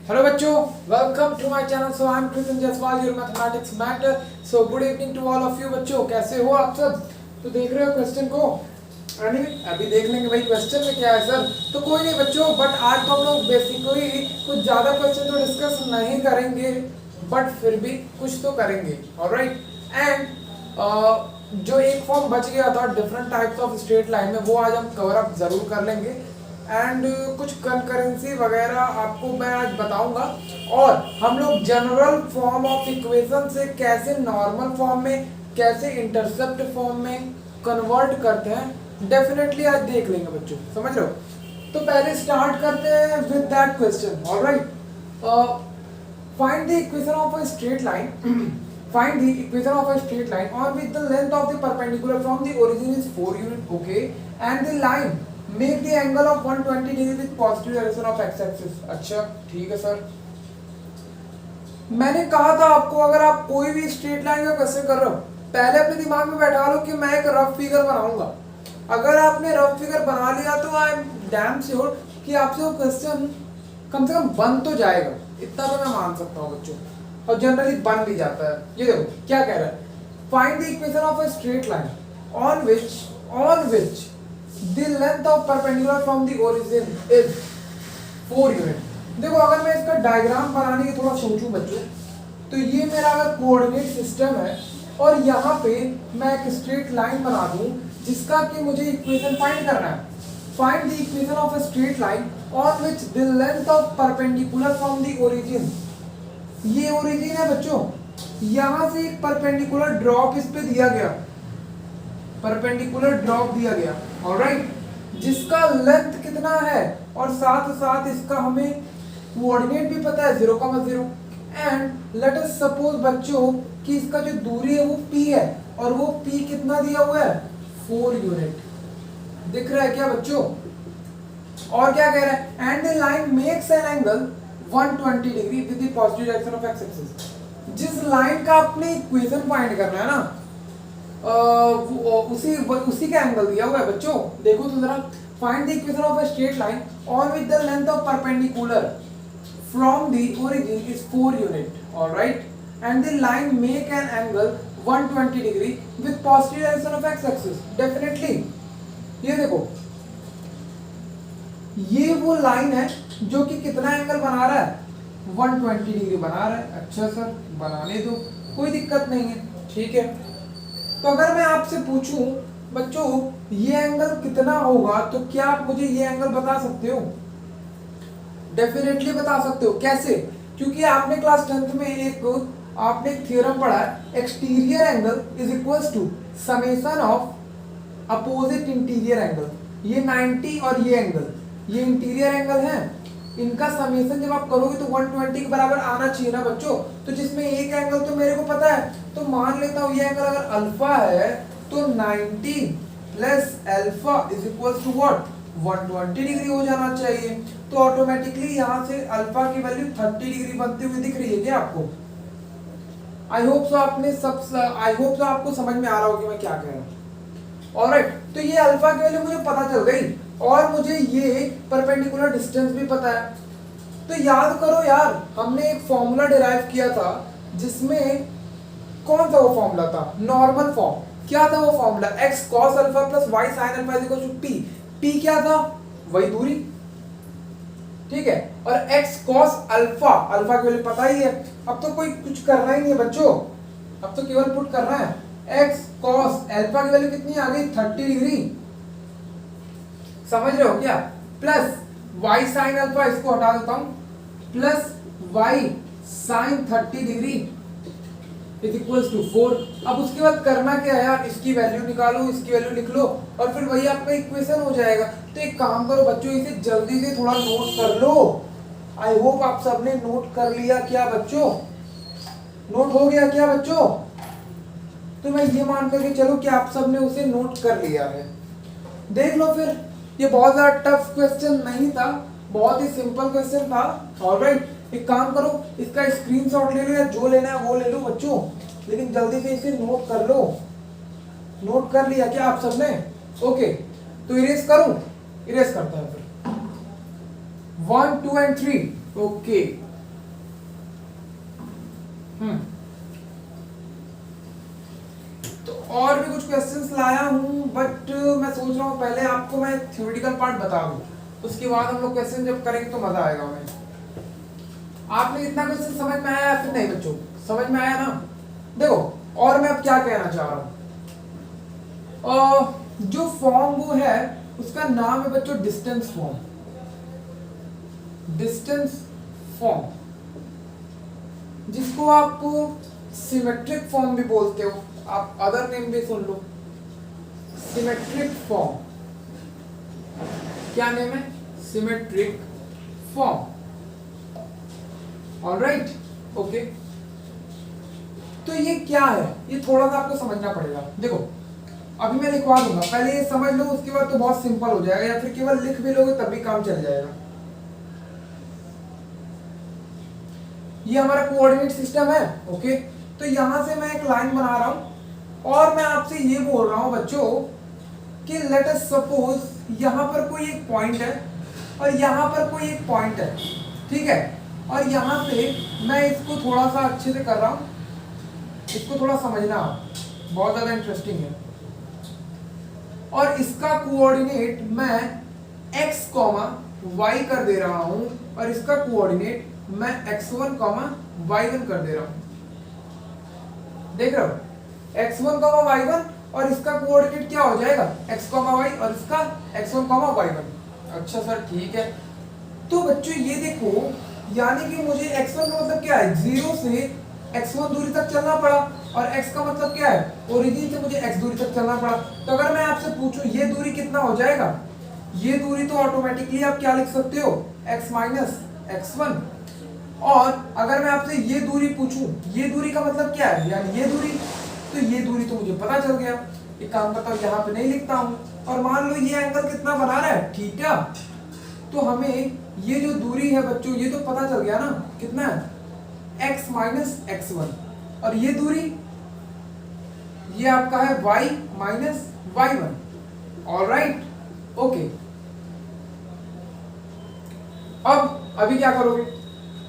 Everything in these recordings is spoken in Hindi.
हेलो बच्चों, welcome to my channel. So I am Krishna Jaiswal, your mathematics matter. So good evening to all of you बच्चों, कैसे हो आप सब? तो देख रहे हो क्वेश्चन को? अभी देख लेंगे भाई क्वेश्चन में क्या है सर। तो कोई नहीं बच्चों, बट आज तो हम लोग बेसिकली कुछ ज़्यादा क्वेश्चन तो डिस्कस नहीं करेंगे, बट फिर भी कुछ तो करेंगे। ऑलराइट। एंड जो एक फॉर्म बच गया था different types of straight line में, वो आज हम कवर अप जरूर कर लेंगे। एंड कुछ कंकरेंसी वगैरह आपको मैं आज बताऊंगा, और हम लोग जनरल फॉर्म ऑफ इक्वेशन से कैसे नॉर्मल फॉर्म में, कैसे इंटरसेप्ट फॉर्म में कन्वर्ट करते हैं, डेफिनेटली आज देख लेंगे बच्चों, समझ रहे हो? तो पहले स्टार्ट करते हैं with that question. Alright, find the equation of a straight line find the equation of a straight line on which the length of the perpendicular from the origin is 4 unit, okay, and the line make the angle of 120 degree with positive direction of x axis। अच्छा ठीक है सर। मैंने कहा था आपको, अगर आप कोई भी स्ट्रेट लाइन का क्वेश्चन कर रहे हो, पहले अपने दिमाग में बैठा लो कि मैं एक रफ फिगर बनाऊंगा। अगर आपने रफ फिगर बना लिया तो आई एम डैम श्योर कि आपसे वो क्वेश्चन कम से कम बन तो जाएगा, इतना तो मैं मान सकता हूँ बच्चों, और जनरली बन भी जाता है। ये देखो क्या कह रहा है, find the equation of a straight line on which the length of perpendicular from the origin is 4 unit. देखो अगर मैं इसका डायग्राम बनाने की थोड़ा सोचूं बच्चों, तो ये मेरा अगर कोऑर्डिनेट सिस्टम है, और यहाँ पे मैं एक स्ट्रेट लाइन बना दूं जिसका कि मुझे इक्वेशन फाइंड करना है। Find the equation of a straight line on which the length of perpendicular from the origin, ये ओरिजिन है बच्चों, यहां से एक परपेंडिकुलर ड्रॉप इस पे दिया गया, परपेंडिकुलर ड्रॉप दिया गया। ऑलराइट, जिसका लेंथ कितना है, और साथ साथ इसका हमें कोऑर्डिनेट भी पता है 0,0। एंड लेट अस सपोज बच्चों कि इसका जो दूरी है वो p है, और वो p कितना दिया हुआ है 4 यूनिट। दिख रहा है क्या बच्चों? और क्या कह रहा है, and the line makes an angle 120 degree with the positive direction of x axis. जिस लाइन का आपने इक्वेशन फाइंड करना है ना, उसी का एंगल दिया हुआ है बच्चों। देखो तो जरा, find the equation of a straight line on with the length of perpendicular from the origin is 4 unit, alright, and the line make an angle 120 degree with positive direction of x axis. Definitely ये देखो, ये वो लाइन है जो कि कितना एंगल बना रहा है 120 डिग्री बना रहा है। अच्छा सर, बनाने दो, कोई दिक्कत नहीं है, ठीक है। तो अगर मैं आपसे पूछूं बच्चों ये एंगल कितना होगा, तो क्या आप मुझे ये एंगल बता सकते हो? डेफिनेटली बता सकते हो। कैसे? क्योंकि आपने क्लास 10th में आपने एक थ्योरम पढ़ा है, exterior angle is equals to summation of opposite interior angle. ये 90 और ये एंगल, ये इंटीरियर एंगल है, इनका समेशन जब आप करोगे तो 120 के बराबर आना चाहिए ना बच्चों। तो जिसमें एक एंगल तो मेरे को पता है, तो मान लेता हूँ ये एंगल अगर अल्फा है तो 90 plus alpha is equals to what 120 degree हो जाना चाहिए। तो ऑटोमेटिकली यहाँ से अल्फा की वैल्यू 30 डिग्री बनते हुए दिख रही है क्या आपको? आई होप सो आपको समझ में आ रहा हो कि मैं क्या कह रहा हूँ। ऑलराइट, तो ये अल्फा की वैल्यू मुझे पता चल गई, और मुझे ये परपेंडिकुलर डिस्टेंस भी पता है। तो याद करो यार, हमने एक फॉर्मूला डिराइव किया था जिसमें कौन सा वो फॉर्मूला था, नॉर्मल फॉर्म। क्या था वो formula? x cos alpha plus y sin alpha equal to p। p क्या था? वही दूरी, ठीक है। और x cos अल्फा, अल्फा की वैल्यू पता ही है। अब तो कोई कुछ करना ही नहीं है बच्चों, अब तो केवल पुट करना है। x cos अल्फा की वैल्यू कितनी आ गई 30 डिग्री, समझ रहे हो क्या? प्लस y sin अल्फा, इसको हटा देता हूं, plus y sin 30 degree is equals to 4। अब उसके बाद करना क्या है यार, इसकी वैल्यू निकालो, इसकी वैल्यू लिख लो, और फिर वही आपका इक्वेशन हो जाएगा। तो एक काम करो बच्चों, इसे जल्दी से थोड़ा नोट कर लो। आई होप आप सबने नोट कर लिया क्या बच्चों? नोट हो गया क्या बच्चों? तो मैं ये मान करके चलो कि आप सबने उसे नोट कर लिया है। देख लो फिर, ये बहुत ज्यादा टफ क्वेश्चन नहीं था, बहुत ही सिंपल क्वेश्चन था। ऑलराइट, एक काम करो, इसका स्क्रीनशॉट ले लो या जो लेना है वो ले लो बच्चों, लेकिन जल्दी से इसे नोट कर लो। नोट कर लिया क्या आप सबने? ओके, तो इरेज करूं? इरेज करता है फिर 1 2 एंड 3। ओके, तो और भी कुछ क्वेश्चंस लाया हूं, बट मैं सोच रहा हूं पहले आपको मैं थ्योरेटिकल पार्ट बता दूं, उसके बाद हम लोग क्वेश्चन जब करेंगे तो मजा आएगा हमें। आपने इतना क्वेश्चन समझ में आया या फिर नहीं बच्चों? समझ में आया ना? देखो, और मैं अब क्या कहना चाह रहा हूं, जो फॉर्म वो है उसका नाम है बच्चों डिस्टेंस फॉर्म। डिस्टेंस फॉर्म, जिसको आप सिमेट्रिक फॉर्म भी बोलते हो, आप अदर नेम भी सुन लो, सिमेट्रिक फॉर्म। क्या नेम है? Symmetric form. Alright, okay. तो ये क्या है, ये थोड़ा सा आपको समझना पड़ेगा। देखो, अभी मैं लिखवा दूंगा, पहले ये समझ लो, उसके बाद तो बहुत सिंपल हो जाएगा, या फिर केवल लिख भी लोगे तब भी काम चल जाएगा। ये हमारा कोऑर्डिनेट सिस्टम है, ओके। तो यहां से मैं एक लाइन बना रहा हूं और मैं आपसे ये बोल रहा हूं बच्चों कि लेट अस सपोज यहां पर कोई एक पॉइंट है और यहां पर कोई एक पॉइंट है, ठीक है। और यहां से मैं इसको थोड़ा सा अच्छे से कर रहा हूं, इसको थोड़ा समझना, बहुत ज्यादा इंटरेस्टिंग है। और इसका कोऑर्डिनेट मैं x, y कर दे रहा हूं और इसका कोऑर्डिनेट मैं x1, y1 कर दे रहा हूं। देख रहे हो, x1, y1 और इसका कोऑर्डिनेट क्या हो जाएगा? x, y और इसका x1, y1। अच्छा सर, ठीक है। तो बच्चों ये देखो, यानी कि मुझे x1 का मतलब क्या है? 0 से x1 दूरी तक चलना पड़ा, और x का मतलब क्या है? ओरिजिन से मुझे x दूरी तक चलना पड़ा। तो अगर मैं आपसे पूछूं ये दूरी कितना हो जाएगा, ये दूरी तो ऑटोमेटिकली आप क्या लिख सकते हो? x minus x1। और अगर मैं आपसे ये दूरी पूछूं, ये दूरी का मतलब क्या है, यानी ये दूरी, तो ये दूरी तो मुझे पता चल गया। एक काम करता हूं, यहाँ पे नहीं लिखता हूं, और मान लो ये एंगल कितना बना रहा है? थीटा। तो हमें ये जो दूरी है बच्चों, ये तो पता चल गया ना, कितना है? x minus x1। और ये दूरी, ये आपका है y minus y1। Alright, okay. अब अभी क्या करोगे?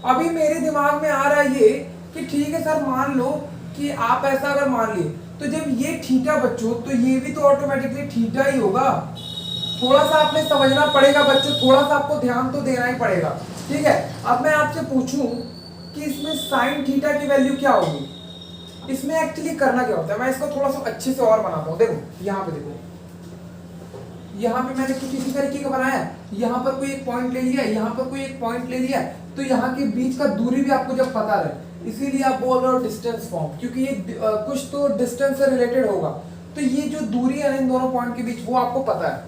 अभी मेरे दिमाग में आ रहा है ये कि ठीक है सर, मान लो कि आप ऐसा अगर मान लिए, तो जब ये थीटा बच्चों, तो ये भी तो ऑटोमेटिकली थीटा ही होगा। थोड़ा सा आपने समझना पड़ेगा बच्चों, थोड़ा सा आपको ध्यान तो देना ही पड़ेगा, ठीक है। अब मैं आपसे पूछूं कि इसमें साइन थीटा की वैल्यू क्या होगी, इसमें एक्चुअली करना क्या होता है, मैं इसको थोड़ा सा अच्छे से और बनाता हूं। देखो यहाँ पे, देखो यहाँ पे मैंने कुछ इसी तरीके का बनाया है। यहाँ पर कोई एक पॉइंट ले लिया, यहाँ पर कोई एक पॉइंट ले लिया, तो यहाँ के बीच का दूरी भी आपको जब पता रहे, इसीलिए आप बोल रहे हो डिस्टेंस फॉर्म, क्योंकि ये कुछ तो डिस्टेंस से रिलेटेड होगा। तो ये जो दूरी है इन दोनों पॉइंट के बीच, वो आपको पता है।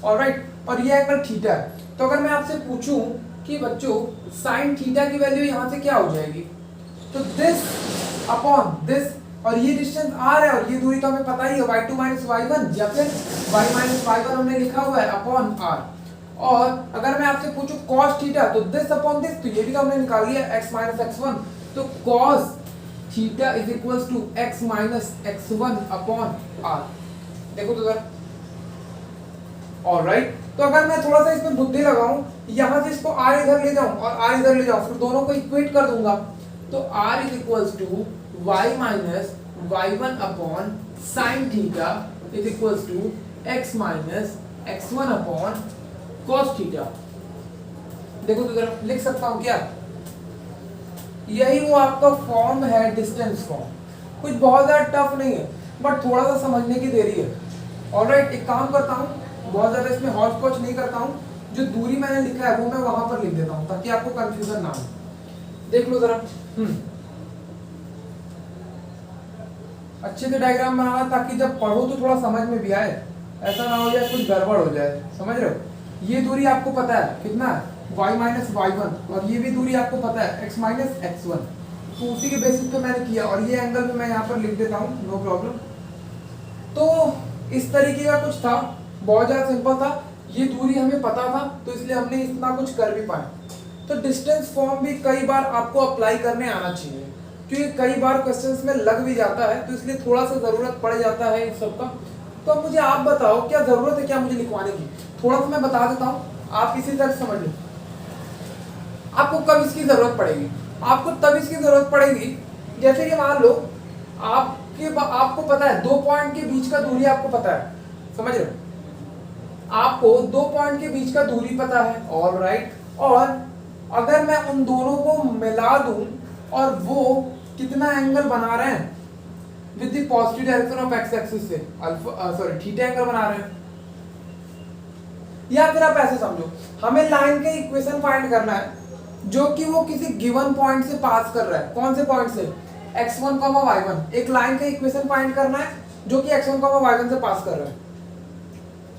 ऑलराइट, और ये एंगल थीटा है। तो अगर मैं आपसे पूछूं कि बच्चों साइन थीटा की वैल्यू यहाँ से क्या हो जाएगी, तो दिस अपॉन दिस, और ये डिस्टेंस r है और ये दूरी तो हमें पता ही है, y2 माइनस y1, या फिर y माइनस y1 हमने लिखा हुआ है अपॉन r। और अगर मैं आपसे पूछूं cos थीटा, तो दिस अपॉन दिस, तो ये भी तो हमने निकाल लिया x माइनस x1। तो cos theta is equals to x minus x1 upon r। देखो तो जरा, ऑलराइट। तो अगर मैं थोड़ा सा इसमें बुद्धि लगाऊं, यहां से इसको r इधर ले जाऊं और r इधर ले जाऊं, फिर दोनों को इक्वेट कर दूंगा, तो r is equals to y minus y1 upon sine theta is equals to x minus x1 upon cos theta. देखो तो जरा, लिख सकता हूं क्या? यही वो आपका फॉर्म है, डिस्टेंस फॉर्म। कुछ बहुत ज्यादा टफ नहीं है, बट थोड़ा सा समझने की देरी है। ऑलराइट, एक काम करता हूं, बहुत ज्यादा इसमें हॉच पॉच नहीं करता हूं, जो दूरी मैंने लिखा है वो मैं वहां पर लिख देता हूं, ताकि आपको कंफ्यूजन ना हो। देख लो जरा, अच्छे से डायग्राम बनाना, ताकि जब पढ़ो तो थोड़ा समझ में भी आए, ऐसा ना हो जाए कुछ गड़बड़ हो जाए। समझ रहे हो? ये दूरी आपको पता है कितना है, y माइनस y1, और ये भी दूरी आपको पता है x माइनस x1। तो उसी के बेसिस पे मैंने किया, और ये एंगल भी मैं यहाँ पर लिख देता हूँ, नो प्रॉब्लम। तो इस तरीके का कुछ था, बहुत ज्यादा सिंपल था। ये दूरी हमें पता था, तो इसलिए हमने इतना कुछ कर भी पाए। तो डिस्टेंस फॉर्म भी कई बार आपको अप्लाई करने आना चाहिए, क्योंकि कई बार क्वेश्चंस में लग भी जाता है, तो इसलिए थोड़ा सा जरूरत पड़ जाता है इन सब का। तो अब मुझे आप बताओ, क्या जरूरत है क्या मुझे लिखवाने की? थोड़ा सा मैं बता देता हूँ, आप इसी तरह समझ लो। आपको कब इसकी जरूरत पड़ेगी? आपको तब इसकी जरूरत पड़ेगी जैसे कि मान लो आपको पता है 2 पॉइंट के बीच का दूरी आपको पता है, समझ रहे हो, आपको 2 पॉइंट के बीच का दूरी पता है, ऑलराइट। और अगर मैं उन दोनों को मिला दूं और वो कितना एंगल बना रहे हैं with the positive direction of x axis से, थीटा एंगल बना रहे हैं। या फिर आप ऐसे समझो, हमें लाइन का इक्वेशन फाइंड करना है जो कि वो किसी गिवन पॉइंट से पास कर रहा है। कौन से पॉइंट से? x1, y1। एक लाइन का इक्वेशन फाइंड करना है जो कि x1, y1 से पास कर रहा है,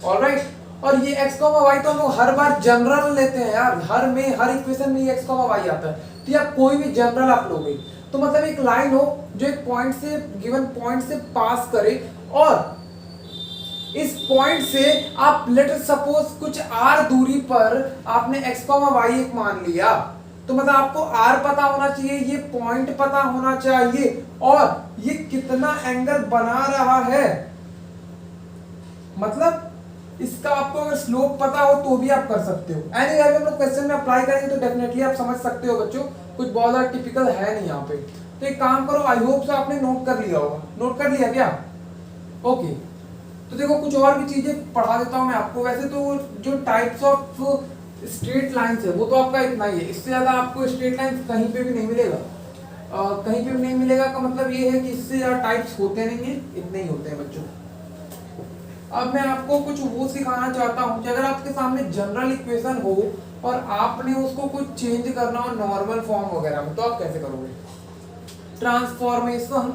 ऑलराइट। और ये x, y तो हम लोग हर बार जनरल लेते हैं यार, हर इक्वेशन में ये x, y आता है। तो या कोई भी जनरल आप लोगे तो मतलब एक लाइन हो जो एक पॉइंट से, गिवन पॉइंट से पास करे, और इस पॉइंट से आप लेट सपोज कुछ r दूरी पर आपने x, y एक मान लिया, तो मतलब आपको r पता होना चाहिए, ये पॉइंट पता होना चाहिए, और ये कितना एंगल बना रहा है। मतलब इसका आपको अगर स्लोप पता हो तो भी आप कर सकते हो। एनी अगर हम लोग क्वेश्चन में अप्लाई करेंगे तो डेफिनेटली आप समझ सकते हो बच्चों, कुछ बहुत ज्यादा टिपिकल है नहीं यहाँ पे। तो एक काम करो, आई होप से आपने नोट कर लिया होगा। नोट कर लिया क्या? ओके। तो देखो कुछ और भी चीजें पढ़ा देता हूँ मैं आपको। वैसे तो जो टाइप्स ऑफ स्ट्रेट लाइंस है वो तो आपका इतना ही है, इससे ज्यादा आपको स्ट्रेट लाइंस कहीं पे भी नहीं मिलेगा। कहीं पे भी नहीं मिलेगा का मतलब ये है कि इससे ज्यादा टाइप्स होते नहीं है, इतने ही होते हैं बच्चों। अब मैं आपको कुछ वो सिखाना चाहता हूँ कि अगर आपके सामने जनरल इक्वेशन हो और आपने उसको कुछ चेंज करना हो नॉर्मल फॉर्म वगैरह में, तो आप कैसे करोगे? ट्रांसफॉर्मेशन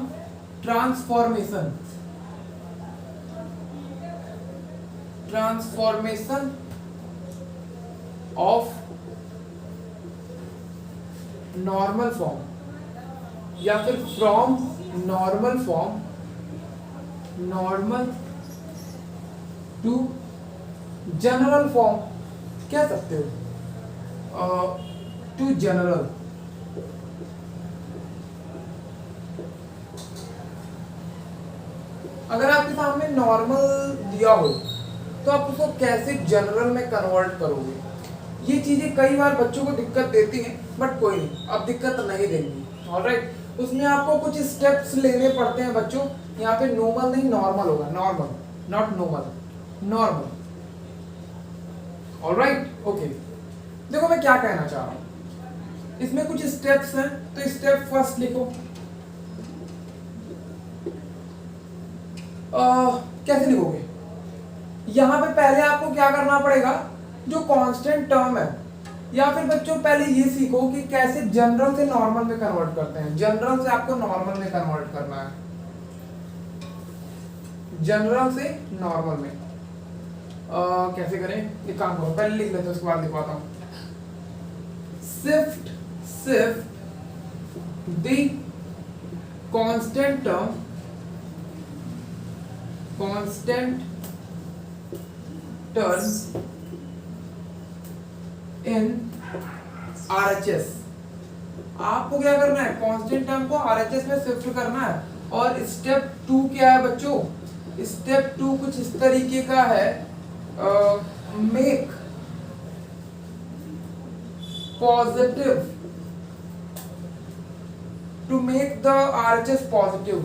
ऑफ नॉर्मल फॉर्म या फिर from normal to general form कह सकते हो, टू जनरल। अगर आपके सामने नॉर्मल दिया हो तो आप उसको कैसे जनरल में कन्वर्ट करोगे? ये चीजें कई बार बच्चों को दिक्कत देती हैं, बट कोई नहीं, अब दिक्कत नहीं देंगी, ऑलराइट। उसमें आपको कुछ स्टेप्स लेने पड़ते हैं बच्चों। यहाँ पे नॉर्मल नहीं, नॉर्मल होगा, normal, not normal, normal, alright. Okay, देखो मैं क्या कहना चाह रहा हूं, इसमें कुछ स्टेप्स हैं, तो स्टेप फर्स्ट लिखो। कैसे लिखोगे? यहां पे पहले आपको क्या करना पड़ेगा, जो कांस्टेंट टर्म है, या फिर बच्चों पहले ये सीखो कि कैसे जनरल से नॉर्मल में कन्वर्ट करते हैं। जनरल से आपको नॉर्मल में कन्वर्ट करना है, जनरल से नॉर्मल में। कैसे करें? एक काम करो, पहले लिख लेते हैं उसके बाद दिखाता हूं। Shift the constant term in RHS। आपको क्या करना है? कांस्टेंट टर्म को RHS में शिफ्ट करना है। और स्टेप 2 क्या है बच्चों? स्टेप 2 कुछ इस तरीके का है, make positive, to make the RHS positive,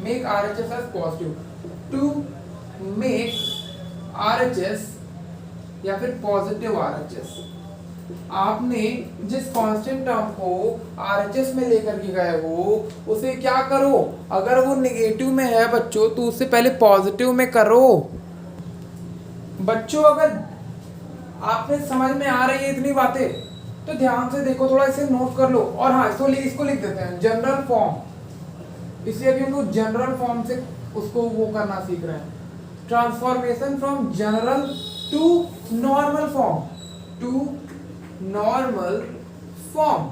make RHS as positive, to make RHS या फिर पॉजिटिव RHS। आपने जिस कांस्टेंट टर्म को RHS में लेकर के गए हो उसे क्या करो, अगर वो नेगेटिव में है बच्चों तो उससे पहले पॉजिटिव में करो। बच्चों अगर आपने समझ में आ रही है इतनी बातें तो ध्यान से देखो, थोड़ा इसे नोट कर लो। और हाँ, इसको लिख देते हैं जनरल फॉर्म, इसलिए अभी हम लोग जनरल फॉर्म से उसको वो करना सीख रहे हैं। Transformation from general to normal form,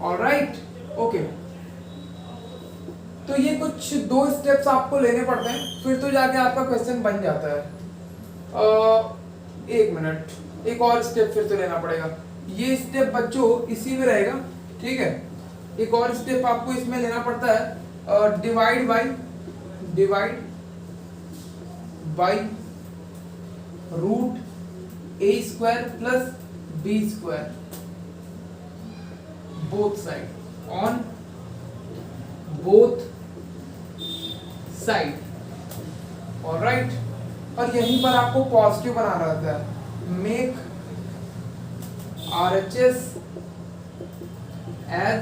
alright. Okay, तो ये कुछ 2 स्टेप्स आपको लेने पड़ते हैं, फिर तो जाके आपका क्वेश्चन बन जाता है। 1 मिनट, एक और स्टेप फिर तो लेना पड़ेगा। ये स्टेप बच्चों इसी में रहेगा, ठीक है। एक और स्टेप आपको इसमें लेना पड़ता है, divide by root a² plus b²। Both side, on both side, alright. और यहीं पर आपको पॉजिटिव बना रहता है, मेक RHS एज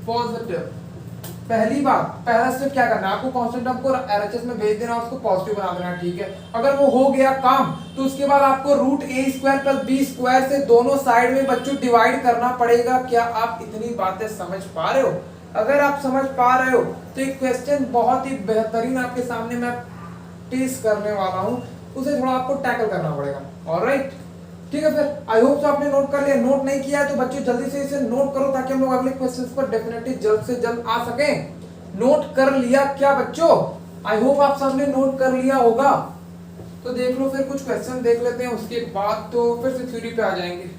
पॉजिटिव। पहली बात, पहला स्टेप क्या करना है आपको, कांस्टेंट टर्म को RHS में भेज देना, उसको पॉजिटिव बना देना, ठीक है। अगर वो हो गया काम, तो उसके बाद आपको रूट ए स्क्वायर प्लस बी स्क्वायर से दोनों साइड में बच्चों डिवाइड करना पड़ेगा। क्या आप इतनी बातें समझ पा रहे हो? अगर आप समझ पा रहे हो तो एक क्वेश्चन बहुत ही बेहतरीन आपके सामने मैं टेस्ट करने वाला हूं, उसे थोड़ा आपको टैकल करना पड़ेगा, ऑलराइट। ठीक है, फिर आई होप तो आपने नोट कर लिया। नोट नहीं किया है तो बच्चों जल्दी से इसे नोट करो, ताकि हम लोग अगले क्वेश्चंस पर डेफिनेटली जल्द से जल्द आ सकें। नोट कर लिया क्या बच्चों? आई होप आप सबने नोट कर लिया होगा। तो देख लो, फिर कुछ क्वेश्चन देख लेते हैं, उसके बाद तो फिर से थ्योरी पे आ जाएंगे।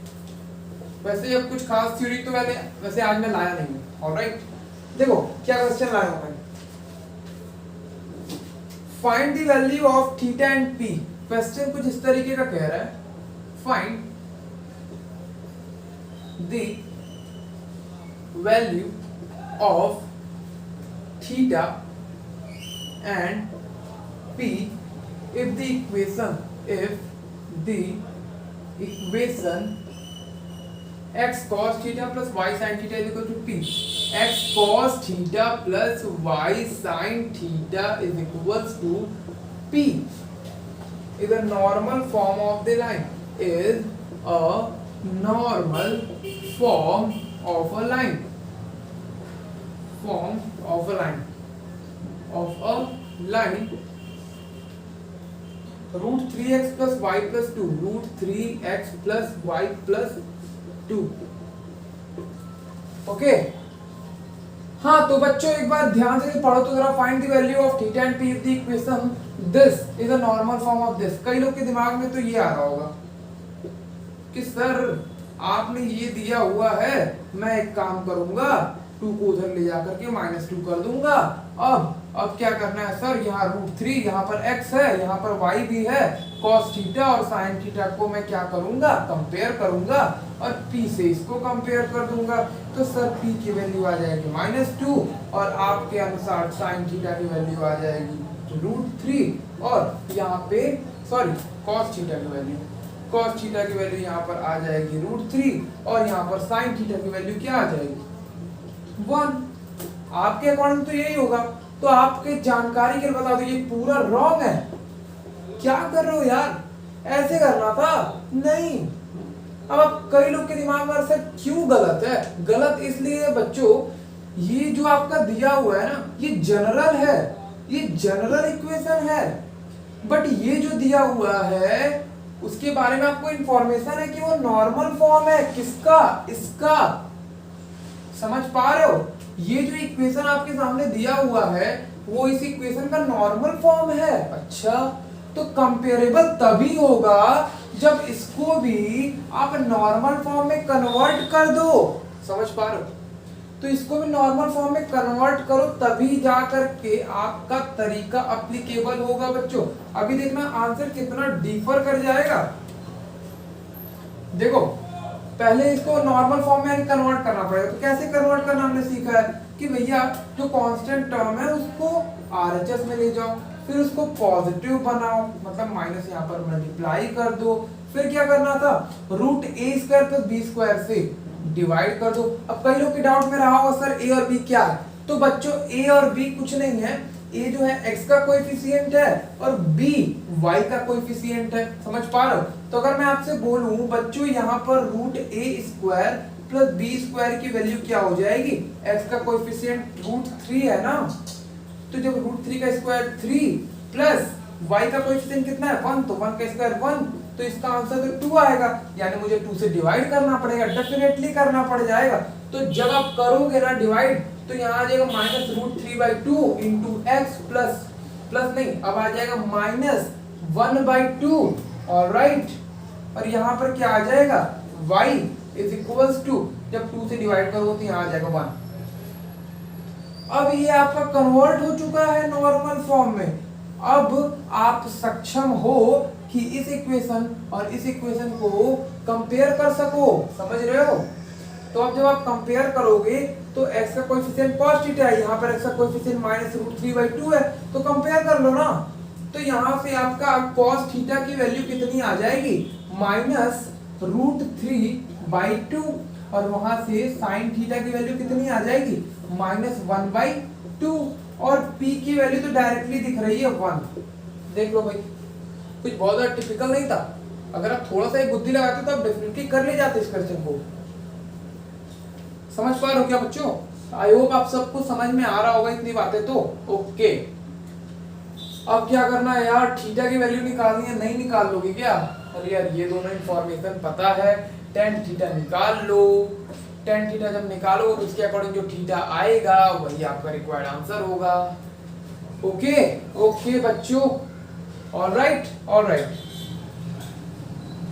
वैसे अब कुछ खास थ्योरी तो वैसे आज मैं लाया नहीं हूं, ऑलराइट। देखो क्या क्वेश्चन लाया हूं मैं, find the value of theta and P. Question कुछ इस तरीके का कह रहा है, find the value of theta and P if the equation x cos theta plus y sin theta is equal to p, x cos theta plus y sin theta is equals to p is a normal form of the line, is a normal form of a line, root 3x plus Y plus 2, root 3x plus Y plus 2, okay. हाँ तो बच्चों एक बार ध्यान से पढ़ो तो जरा, find the value of theta and P if the equation this is a normal form of this. कई लोग के दिमाग में तो ये आ रहा होगा कि सर आपने ये दिया हुआ है, मैं एक काम करूंगा, 2 को उधर ले जाकर के -2 कर दूंगा। अब क्या करना है सर, यहाँ रूट 3, यहाँ पर x है, यहाँ पर y भी है, cos थीटा और sin थीटा को मैं क्या करूंगा, कंपेयर करूंगा और p से इसको कंपेयर कर दूंगा। तो सर p की वैल्यू आ जाएगी -2 और आपके अनुसार sin थीटा की वैल्यू आ जाएगी रूट 3 और यहाँ पे सॉरी cos थीटा की वैल्यू यहाँ पर आ जाएगी रूट 3 और यहाँ पर sin थीटा की वैल्यू क्या आ जाएगी 1। आपके अकॉर्डिंग तो यही होगा। तो आपके जानकारी के लिए बता दो, ये पूरा रॉन्ग है। क्या कर रहे हो यार, ऐसे करना था नहीं। अब आप कई लोग के दिमाग में सर क्यों गलत है, गलत इसलिए बच्चों, ये जो आपका दिया हुआ है ना, ये जनरल है, ये जनरल इक्वेशन है, बट ये जो दिया हुआ है उसके बारे में आपको इंफॉर्मेशन है कि वो नॉर्मल फॉर्म है, किसका, इसका। समझ पा रहे हो? ये जो इक्वेशन आपके सामने दिया हुआ है वो इस इक्वेशन का नॉर्मल फॉर्म है। अच्छा, तो कंपेरेबल तभी होगा जब इसको भी आप नॉर्मल फॉर्म में कन्वर्ट कर दो। समझ पा रहे हो? तो इसको भी नॉर्मल फॉर्म में कन्वर्ट करो, तभी जा करके आपका तरीका एप्लीकेबल होगा बच्चों। अभी देखना आंसर कितना डिफर कर जाएगा। देखो पहले इसको नॉर्मल फॉर्म में कन्वर्ट करना पड़ेगा। तो कैसे कन्वर्ट करना हमने सीखा है कि भैया जो कांस्टेंट टर्म है उसको RHS में ले जाओ, फिर उसको पॉजिटिव बनाओ, मतलब माइनस यहाँ पर मल्टीप्लाई कर दो, फिर क्या करना था, root a square plus b square से डिवाइड कर दो। अब कई लोग के डाउट में रहा होगा सर a और b क्या है, तो बच्चों a और b कुछ नहीं है, a जो है x का कोएफिशिएंट है और b y का कोएफिशिएंट है। समझ पा रहे हो? तो अगर मैं आपसे बोलूं बच्चों यहाँ पर root a square plus b square की वैल्यू क्या हो जाएगी, x का कोएफिशिएंट रूट 3 है ना, तो जब रूट 3 का स्क्वायर 3 प्लस y का कोएफिशिएंट कितना है 1, तो 1 का स्क्वायर 1, तो इसका आंसर तो 2 आएगा, यानी मुझे 2 से डिवाइड करना पड़ेगा, डेफिनेटली करना पड़ जाएगा। तो जब आप करोगे ना डिवाइड, तो यहाँ आ जाएगा -√3/2 इंटू एक्स प्लस नहीं, अब आ जाएगा -1/2, ऑलराइट। और यहाँ पर क्या आ जाएगा, y इज इक्वल्स टू, जब 2 से डिवाइड करोगे तो यहाँ आ जाएगा 1। अब ये आपका कन्वर्ट हो चुका है नॉर्मल फॉर्म में। अब आप सक्षम हो कि इस इक्वेशन और इस इक्वेशन को कंपेयर कर सको। समझ रहे हो? तो अब जब आप कंपेयर करोगे तो x का कोएफिशिएंट cos थीटा है, यहाँ पर x का कोएफिशिएंट -√3/2 है, तो कंपेयर कर लो ना। तो यहाँ से आपका cos थीटा की वैल्यू कितनी आ जाएगी, -√3/2, और वहां से sin थीटा की वैल्यू कितनी आ जाएगी, -1/2, और p की वैल्यू तो डायरेक्टली दिख रही है 1। देख लो भाई, कुछ बहुत ज्यादा टिपिकल नहीं था। अगर आप थोड़ा सा एक बुद्धि लगाते तो आप डेफिनेटली कर ले जाते इस क्वेश्चन को। समझ पा रहे हो क्या बच्चों? आई होप आप सबको समझ में आ रहा होगा इतनी बातें तो। ओके, अब क्या करना है यार, थीटा की वैल्यू निकालनी है, नहीं निकाल लोगे क्या? अरे यार ये दोनों इंफॉर्मेशन पता है, tan थीटा निकाल लो। tan थीटा जब निकालो तो उसके अकॉर्डिंग जो थीटा आएगा वही आपका रिक्वायर्ड आंसर होगा। ओके ओके बच्चों, ऑलराइट ऑलराइट,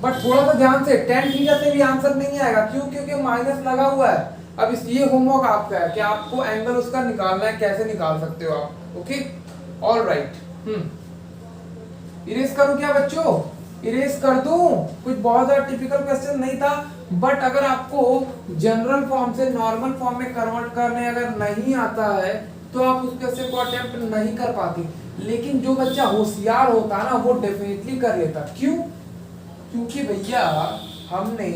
बट थोड़ा सा ध्यान से, tan थीटा से भी आंसर नहीं आएगा। क्यों? क्योंकि माइनस लगा हुआ है। अब इस ये होमवर्क आपका है कि आपको एंगल उसका निकालना है, कैसे निकाल सकते हो आप। ओके ऑलराइट, इरेज करूं क्या बच्चों? इरेज कर दूं? कुछ बहुत ज्यादा टिपिकल क्वेश्चन नहीं था, बट अगर आपको जनरल फॉर्म से नॉर्मल फॉर्म में कन्वर्ट करने अगर नहीं आता है तो आप उस क्वेश्चन को अटेम्प्ट नहीं कर पाते। लेकिन जो बच्चा होशियार होता ना वो डेफिनेटली कर लेता। क्यों? क्योंकि भैया हमने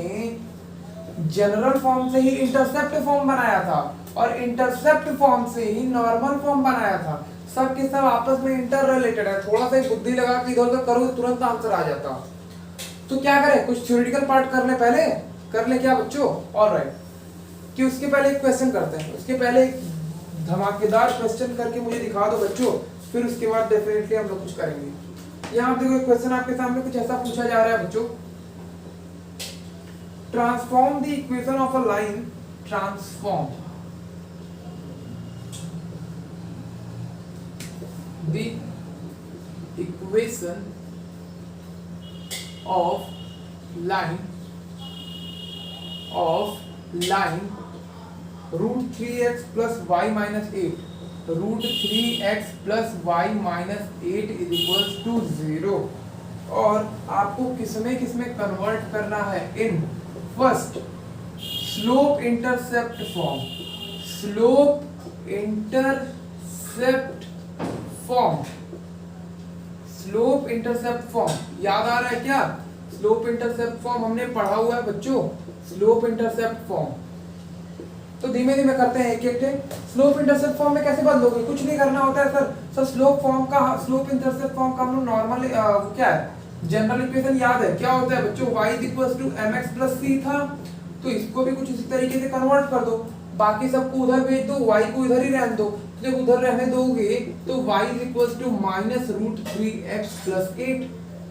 जनरल फॉर्म से ही इंटरसेप्ट फॉर्म बनाया था, और इंटरसेप्ट फॉर्म से ही नॉर्मल फॉर्म बनाया था। सब के सब आपस में इंटर रिलेटेड है। थोड़ा सा बुद्धि लगा के इधर उधर करो तुरंत आंसर आ जाता। तो क्या करें, कुछ थ्योरेटिकल पार्ट कर ले, पहले कर ले क्या बच्चों? ऑलराइट, कि उसके पहले एक क्वेश्चन करते हैं, उसके पहले एक धमाकेदार क्वेश्चन करके मुझे दिखा दो बच्चों, फिर उसके बाद डेफिनेटली हम लोग कुछ करेंगे। यहाँ देखो एक क्वेश्चन आपके सामने कुछ ऐसा पूछा जा रहा है बच्चों, transform the equation of a line, transform the equation of line √3x plus y minus 8, √3x plus y minus 8 is equals to 0। और आपको किसमें कन्वर्ट करना है? In first slope intercept form, slope intercept form, slope intercept form याद आ रहा है क्या? स्लोप इंटरसेप्ट फॉर्म हमने पढ़ा हुआ है बच्चों, स्लोप इंटरसेप्ट फॉर्म। तो धीमे धीमे करते हैं एक एक। स्लोप इंटरसेप्ट फॉर्म में कैसे बदलोगे? कुछ नहीं करना होता है sir slope slope intercept form का हम लोग नॉर्मल क्या है, जनरल इक्वेशन याद है क्या होता है बच्चों? y mx plus c था, तो इसको भी कुछ इसी तरीके से कन्वर्ट कर दो, बाकी सबको उधर भेज दो, y को इधर ही रहने दो। जब उधर रहने दोगे तो y -√3x plus 8।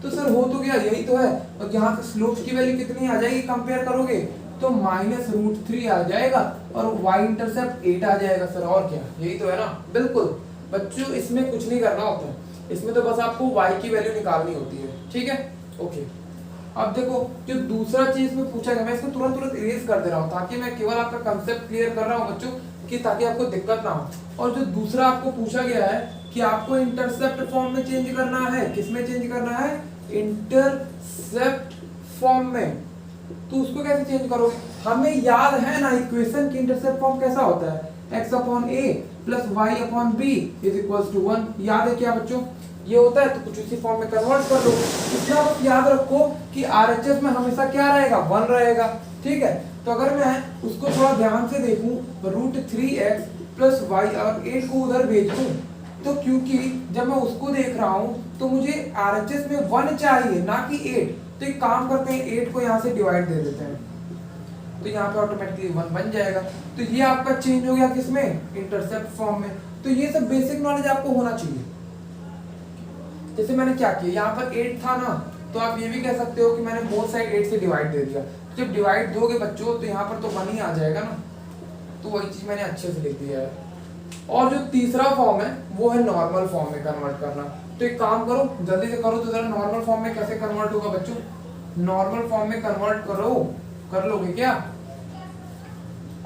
तो सर हो तो गया, यही तो है। और यहाँ से स्लोप की वैल्यू कितनी आ जाएगी कंपेयर करोगे तो -√3 आ जाएगा और y इंटरसेप्ट 8 आ जाएगा सर, और क्या, यही तो है ना। बिल्कुल बच्चों, इसमें कुछ नहीं करना होता है, इसमें तो बस आपको y की वैल्यू निकालनी होती है। ठीक है ओके। अब देखो जो दूसरा चीज में पूछा गया, मैं इसको तुरंत इरेज कर दे रहा हूँ ताकि मैं केवल आपका कंसेप्ट क्लियर कर रहा हूँ बच्चों, कि ताकि आपको दिक्कत ना हो। और जो दूसरा आपको पूछा गया है कि आपको इंटरसेप्ट फॉर्म में चेंज करना है, किसमें चेंज करना है? इंटरसेप्ट फॉर्म में। तो उसको कैसे चेंज करोगे? हमें याद है ना इक्वेशन की इंटरसेप्ट फॉर्म कैसा होता है? x/a + y/b = 1। याद है क्या बच्चों? ये होता है, तो कुछ उसी फॉर्म में कन्वर्ट कर लो। इतना बस याद रखो कि आरएचएस में हमेशा क्या रहेगा? 1 रहेगा। ठीक है, तो अगर मैं उसको थोड़ा ध्यान से देखूं, √3x + y और 8 को उधर भेज दूं, तो क्योंकि जब मैं उसको देख रहा हूं तो मुझे आरएचएस में 1 चाहिए ना कि 8। तो एक काम करते हैं, 8 को यहाँ से डिवाइड दे देते हैं, तो यहाँ पे ऑटोमेटिकली 1 बन जाएगा। तो ये आपका चेंज हो गया किसमें? इंटरसेप्ट फॉर्म में। तो ये सब बेसिक नॉलेज आपको होना चाहिए। जैसे मैंने क्या किया, यहाँ पर 8 था ना, तो आप ये भी कह सकते हो कि मैंने बोथ साइड 8 से डिवाइड दे दिया। जब डिवाइड दोगे बच्चों तो यहाँ पर तो 1 ही आ जाएगा ना, तो वही चीज मैंने अच्छे से लिख दिया है। और जो तीसरा फॉर्म है वो है नॉर्मल फॉर्म में कन्वर्ट करना। तो एक काम करो, जल्दी से करो तो जरा, नॉर्मल फॉर्म में कैसे कन्वर्ट होगा बच्चों? नॉर्मल फॉर्म में कन्वर्ट करो, कर लोगे क्या?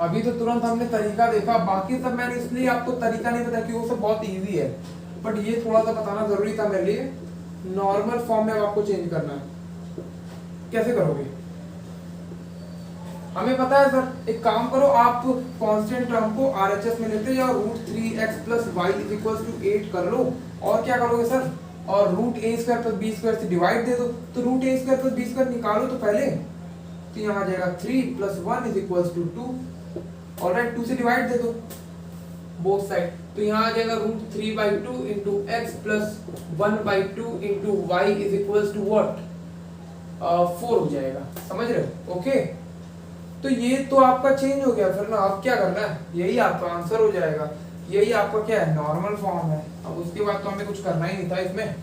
अभी तो तुरंत हमने तरीका देखा, बाकी सब मैंने इसलिए आपको तरीका नहीं बताया क्योंकि वो सब बहुत इजी है, बट ये थोड़ा सा बताना जरूरी था मेरे लिए। नॉर्मल फॉर्म में आपको चेंज करना है, कैसे करोगे? हमें पता है सर, एक काम करो, आप कांस्टेंट टर्म को आरएचएस में लेते जाओ, √3x + y = 8 कर लो, और क्या करोगे सर, और √a² + b² से डिवाइड दे दो, तो √a² + b² निकालो तो पहले, तो यहाँ आ जाएगा 3 + 1 = 2, ऑलराइट, 2 से डिवाइड दे दो बोथ साइड, तो यहाँ आ जाएगा √3/2 × x + 1/2 × y = what, 4 हो जाएगा, समझ रहे हो? ओके, तो ये तो आपका चेंज हो गया फिर ना, अब क्या करना है, यही आपका आंसर हो जाएगा, यही आपका क्या है, नॉर्मल फॉर्म है। अब उसके बाद तो हमें कुछ करना ही नहीं था इसमें,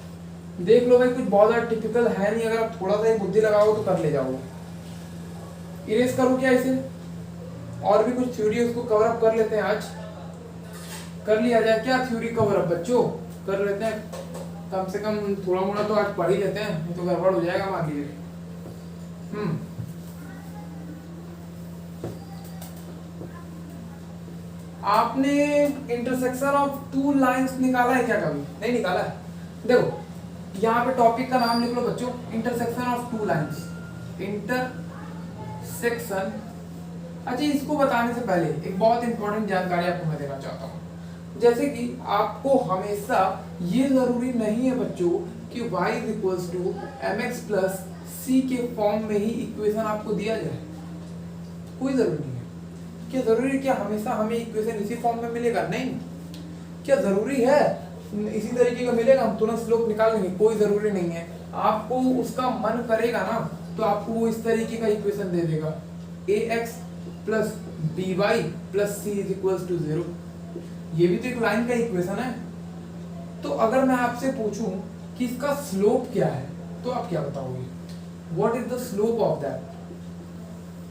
देख लो भाई, कुछ बहुत ज्यादा टिपिकल है नहीं, अगर आप थोड़ा सा ही बुद्धि लगाओ तो कर ले जाओगे। इरेज करो क्या इसे, और भी कुछ थ्योरी उसको कवर अप कर लेते हैं, आज कर लिया जाए क्या थ्योरी कवर अप बच्चों, कर लेते हैं, कम से कम थोड़ा मोड़ा तो आज पढ़ ही लेते हैं, नहीं तो गड़बड़ हो जाएगा मान लीजिए। आपने इंटरसेक्शन ऑफ 2 लाइंस निकाला है क्या कभी? नहीं निकाला है। देखो यहाँ पे टॉपिक का नाम लिख लो बच्चों, इंटरसेक्शन ऑफ 2 लाइंस, इंटरसेक्शन। अच्छा, इसको बताने से पहले एक बहुत इंपॉर्टेंट जानकारी आपको मैं देना चाहता हूँ, जैसे कि आपको हमेशा ये जरूरी नहीं है बच्चों कि y = mx + c के फॉर्म में ही इक्वेशन आपको दिया जाए, कोई जरूरी नहीं है। क्या जरूरी है क्या हमेशा हमें इक्वेशन इसी फॉर्म में मिलेगा? नहीं। क्या जरूरी है इसी तरीके का मिलेगा हम तुरंत स्लोप निकाल लेंगे? कोई जरूरी नहीं है। आपको उसका मन करेगा ना तो आपको वो इस तरीके का इक्वेशन दे देगा, ax + by + c = 0। ये भी तो एक लाइन का इक्वेशन है। तो अगर मैं आपसे पूछूं कि इसका स्लोप क्या है तो आप क्या बताओगे? What is the slope of that?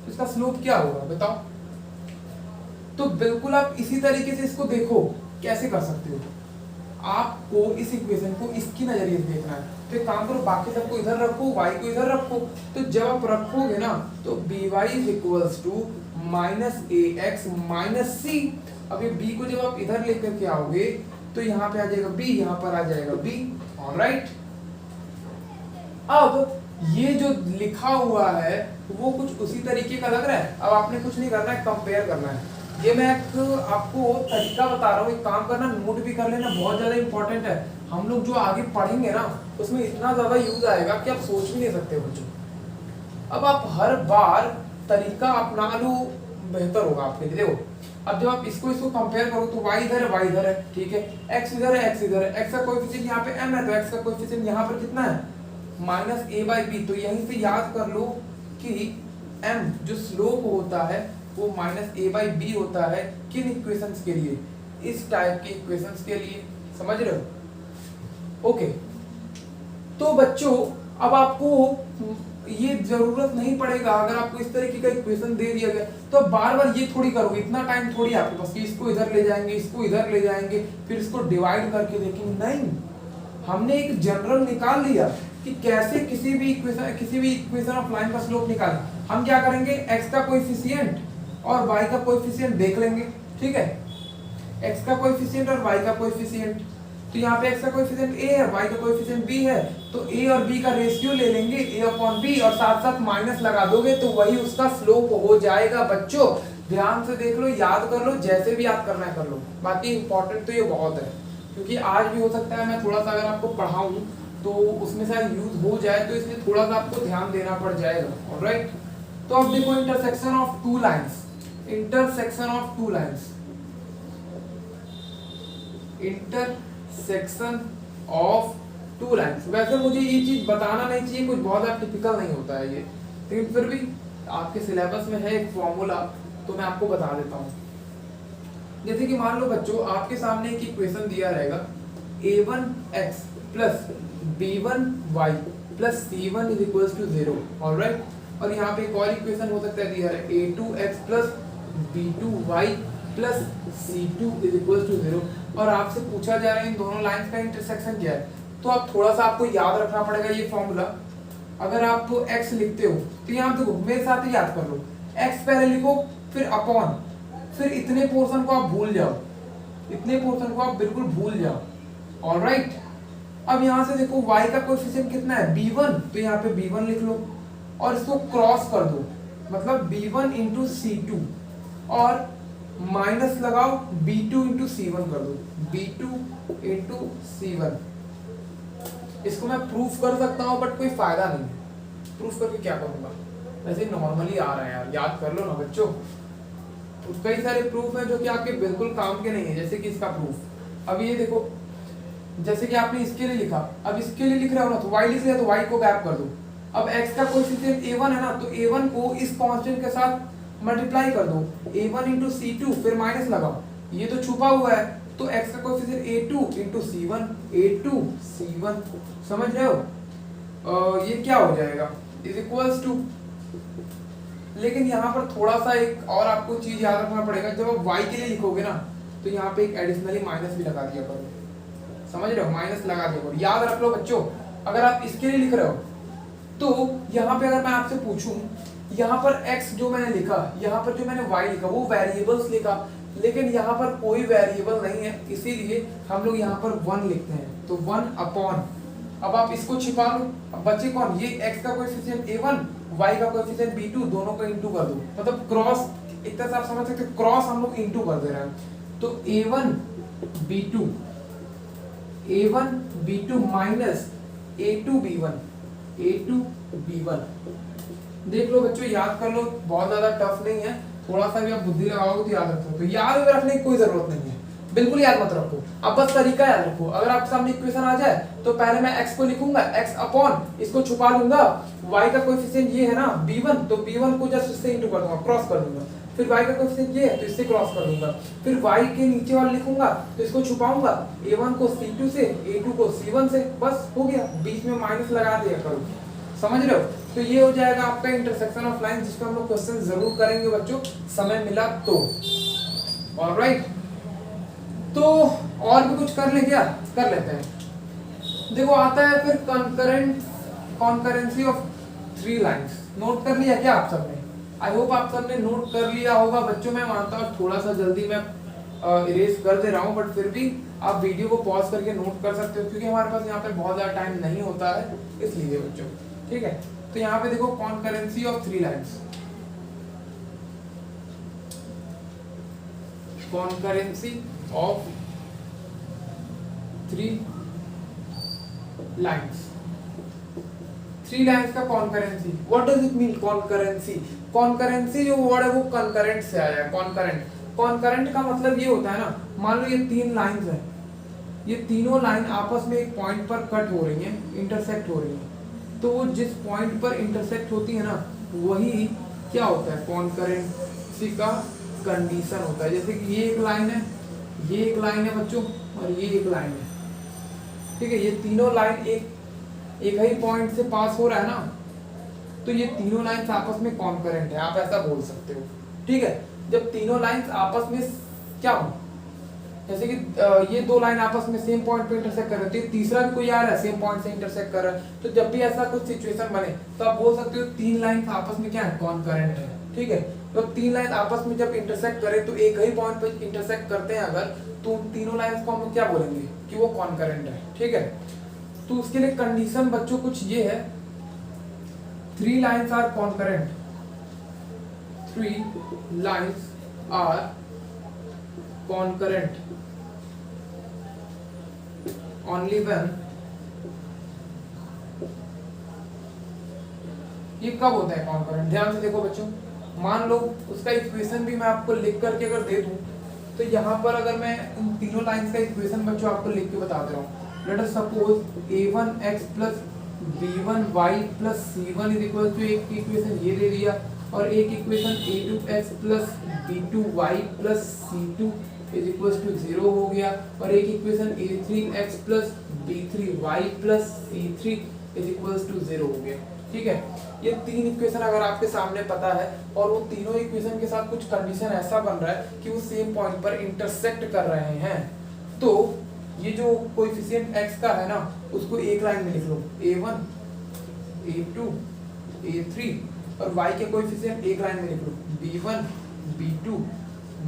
इसका स्लोप क्या होगा बताओ? तो बिल्कुल आप इसी तरीके से इसको देखो, कैसे कर सकते हो, आपको इस इक्वेशन को इसकी नजरिए से देखना है। तो एक काम करो, बाकी सबको इधर रखो, y को इधर रखो, तो जब आप रखोगे ना तो by = -ax - c। अब ये b को जब आप इधर लेकर के आओगे तो यहाँ पे आ जाएगा b, यहाँ पर आ जाएगा b, ऑलराइट। अब ये जो लिखा हुआ है वो कुछ उसी तरीके का लग रहा है। अब आपने कुछ नहीं करना है, कंपेयर करना है। ये मैं एक आपको तरीका बता रहा हूँ, एक काम करना, नोट भी कर लेना, बहुत ज्यादा इंपॉर्टेंट है। हम लोग जो आगे पढ़ेंगे ना उसमें इतना ज्यादा यूज आएगा कि आप सोच भी नहीं सकते बच्चों। अब आप हर बार तरीका अपना लो, बेहतर होगा आपके लिए। देखो अब जब आप इसको कंपेयर करो तो y इधर है, y इधर है, ठीक है, x इधर है, x इधर है, x का कोएफिशिएंट यहाँ पे m है तो x का कोएफिशिएंट यहाँ पर कितना है, -a/b। तो यहीं से याद कर लो कि m जो स्लोप होता है वो -a/b होता है। किन इक्वेशंस के लिए? इस टाइप के इक्वेशंस के लिए, समझ रहे हो? ओके, तो बच्चों अब आपको ये जरूरत नहीं पड़ेगा, अगर आपको इस तरीके का इक्वेशन दे दिया गया तो अब बार बार ये थोड़ी करोगे, इतना टाइम थोड़ी आपके पास कि इसको इधर ले जाएंगे, इसको इधर ले जाएंगे, फिर इसको डिवाइड करके देखेंगे। नहीं, हमने एक जनरल निकाल लिया कि कैसे किसी भी इक्वेशन ऑफ लाइन का स्लोप निकालें। हम क्या करेंगे, x का कोएफिशिएंट और y का कोएफिशिएंट देख लेंगे, ठीक है, x का कोएफिशिएंट और y का कोएफिशिएंट। तो यहाँ पे x का कोएफिशिएंट a है, y का कोएफिशिएंट b है, तो a और b का रेशियो ले लेंगे a/b और साथ साथ माइनस लगा दोगे तो वही उसका स्लोप हो जाएगा। बच्चों ध्यान से देख लो, याद कर लो, जैसे भी याद करना है कर लो। बाकी इंपॉर्टेंट तो ये बहुत है, क्योंकि आज भी हो सकता है मैं थोड़ा सा अगर आपको पढ़ाऊं तो उसमें शायद यूज हो जाए, तो इसलिए थोड़ा सा आपको ध्यान देना पड़ जाएगा। ऑलराइट, तो अब देखो intersection of 2 lines, intersection of 2 lines, intersection of 2 lines. वैसे मुझे ये चीज बताना नहीं चाहिए, कुछ बहुत ज्यादा टिपिकल नहीं होता है ये, लेकिन फिर भी आपके सिलेबस में है एक फॉर्मूला, तो मैं आपको बता देता हूँ। जैसे कि मान लो बच्चों आपके सामने एक इक्वेशन दिया रहेगा, a1x + b1y + c1 = 0, ऑलराइट। और यहाँ पे एक और इक्वेशन हो सकता है दिया है, a2x + b2y + c2 = 0, और आपसे पूछा जा रहा है इन दोनों लाइंस का इंटरसेक्शन क्या है। तो आप थोड़ा सा आपको याद रखना पड़ेगा ये फॉर्मूला। अगर आप x लिखते हो तो यहाँ देखो मेरे साथ ही याद कर लो, x पहले लिखो, फिर अपॉन, फिर इतने पोर्शन को आप भूल जाओ, इतने पोर्शन को आप बिल्कुल भूल जाओ, ऑलराइट। अब यहाँ से देखो y का कोएफिशिएंट कितना है, b1, तो यहाँ पे b1 लिख लो और इसको क्रॉस कर दो, मतलब B1 इंटू C2 और माइनस लगाओ B2 इंटू C1 कर दो, B2 इंटू C1। इसको मैं प्रूफ कर सकता हूँ बट कोई फायदा नहीं है, प्रूफ करके क्या करूंगा, ऐसे नॉर्मली आ रहा है यार, याद कर लो ना बच्चों। तो कई सारे प्रूफ हैं जो कि आपके बिल्कुल काम के नहीं है, जैसे कि इसका प्रूफ। अब ये देखो, जैसे कि आपने इसके लिए लिखा, अब इसके लिए लिख रहे हो ना, तो y लिख लिया तो y को गैप कर दो। अब x का कोएफिशिएंट a1 है ना, तो a1 को इस कांस्टेंट के साथ मल्टीप्लाई कर दो, a1 इंटू C2 फिर माइनस लगाओ, ये तो छुपा हुआ है, तो x का coefficient a2 into C1, a2 C1, समझ रहे हो? ये क्या हो जाएगा, इज इक्वल्स टू, लेकिन यहाँ पर थोड़ा सा एक और आपको चीज याद रखना पड़ेगा, जब आप y के लिए लिखोगे ना, तो यहाँ पे एक एडिशनली माइनस भी लगा दिया करो, समझ रहे हो, माइनस लगा दिया करो, याद रख लो बच्चों। अगर आप इसके लिए लिख रहे हो तो यहाँ पे अगर मैं आपसे पूछूं, यहाँ पर x जो मैंने लिखा, यहाँ पर जो मैंने y लिखा, वो वेरिएबल्स लिखा, लेकिन यहाँ पर कोई वेरिएबल नहीं है, इसीलिए हम लोग यहाँ पर 1 लिखते हैं, तो 1 अपॉन, अब आप इसको छिपा लो, अब बचे कौन, ये x का कोएफिशिएंट a1, y का कोएफिशिएंट b2, दोनों को इंटू कर दो, मतलब क्रॉस, एक तरह से आप समझ सकते हो क्रॉस हम लोग इंटू कर दे रहे हैं, तो a1 b2, a1 b2 minus a2 b1, a2 b1। देख लो बच्चों, याद कर लो, बहुत ज्यादा टफ नहीं है, थोड़ा सा भी आप बुद्धि लगाओगे तो याद रखो, तो याद रखने की कोई जरूरत नहीं है, बिल्कुल याद मत रखो, अब बस तरीका याद रखो। अगर आपके सामने इक्वेशन आ जाए तो पहले मैं x को लिखूंगा, x अपॉन, इसको छुपा लूंगा, y का कोएफिशिएंट ये है ना b1, तो b1 को जस्ट इससे इंटू कर दूंगा, क्रॉस कर दूंगा, फिर y का कोएफिशिएंट ये है तो इससे क्रॉस कर दूंगा, फिर y के नीचे वाला लिखूंगा तो इसको छुपाऊंगा, a1 को c2 से, a2 को c1 से, बस हो गया, बीच में माइनस लगा दिया करो, समझ रहे हो? तो ये हो जाएगा आपका इंटरसेक्शन ऑफ लाइन, जिसको हम लोग क्वेश्चन जरूर करेंगे बच्चों, समय मिला तो। ऑलराइट, तो और भी कुछ कर ले क्या, कर लेते हैं। देखो आता है फिर कॉन्करेंसी ऑफ 3 लाइंस, नोट कर लिया क्या आप सबने? आई होप आप सबने नोट कर लिया होगा बच्चों, मैं मानता हूँ थोड़ा सा जल्दी मैं इरेज कर दे रहा हूँ, बट फिर भी आप वीडियो को पॉज करके नोट कर सकते हो, क्योंकि हमारे पास यहाँ पे बहुत ज्यादा टाइम नहीं होता है, इसलिए बच्चों, ठीक है। तो यहाँ पे देखो concurrency of 3 lines, concurrency of 3 lines, 3 lines का concurrency, what does it mean concurrency? Concurrency जो वर्ड है वो कंकरेंट से आया है, कॉन्करेंट। कॉन्करेंट का मतलब ये होता है ना, मान लो ये 3 लाइंस है, ये तीनों लाइन आपस में एक पॉइंट पर कट हो रही है, इंटरसेक्ट हो रही है, तो वो जिस पॉइंट पर इंटरसेक्ट होती है ना, वही क्या होता है, कॉन्करेंसी का कंडीशन होता है। जैसे कि ये एक लाइन है, ये एक लाइन है बच्चों, और ये एक लाइन है, ठीक है, ये तीनों लाइन एक ही पॉइंट से पास हो रहा है ना, तो ये तीनों लाइंस आपस में कॉन्करेंट है, आप ऐसा बोल सकते हो, ठीक है। जब तीनों लाइंस आपस में क्या हो, जैसे कि ये 2 लाइन आपस में सेम पॉइंट पे इंटरसेक्ट कर रहे हैं, तो तीसरा भी कोई आ रहा है सेम पॉइंट से इंटरसेक्ट कर रहा है, तो जब भी ऐसा कुछ सिचुएशन बने तो आप बोल सकते हो 3 लाइन आपस में क्या है, कॉन्करेंट है, ठीक है। तो 3 लाइन आपस में जब इंटरसेक्ट करे तो एक ही पॉइंट पे इंटरसेक्ट करते हैं अगर, तो तीनों लाइंस को हम क्या बोलेंगे कि वो कॉन्करेंट है, ठीक है। तो उसके लिए कंडीशन बच्चों कुछ ये है, 3 lines are concurrent, 3 lines are concurrent only when, ये कब होता है concurrent? ध्यान से देखो बच्चों, मान लो उसका इक्वेशन भी मैं आपको लिख करके अगर दे दूं, तो यहाँ पर अगर मैं इन तीनों लाइंस का इक्वेशन बच्चों आपको लिख के बता दे रहा हूँ, let us suppose a1x plus b1y plus c1 is equal to, एक इक्वेशन ये दे दिया, और एक equation a2x plus b2y plus c2 is equal to 0 हो गया, और एक equation a3x plus b3y plus c3 is equal to 0 हो गया, ठीक है। ये 3 इक्वेशन अगर आपके सामने पता है, और वो तीनों इक्वेशन के साथ कुछ कंडीशन ऐसा बन रहा है कि वो सेम पॉइंट पर इंटरसेक्ट कर रहे हैं, तो ये जो कोएफिशिएंट x का है ना, उसको एक लाइन में लिख लो, a1 a2 a3, और y के कोएफिशिएंट एक लाइन में लिख लो, b1 b2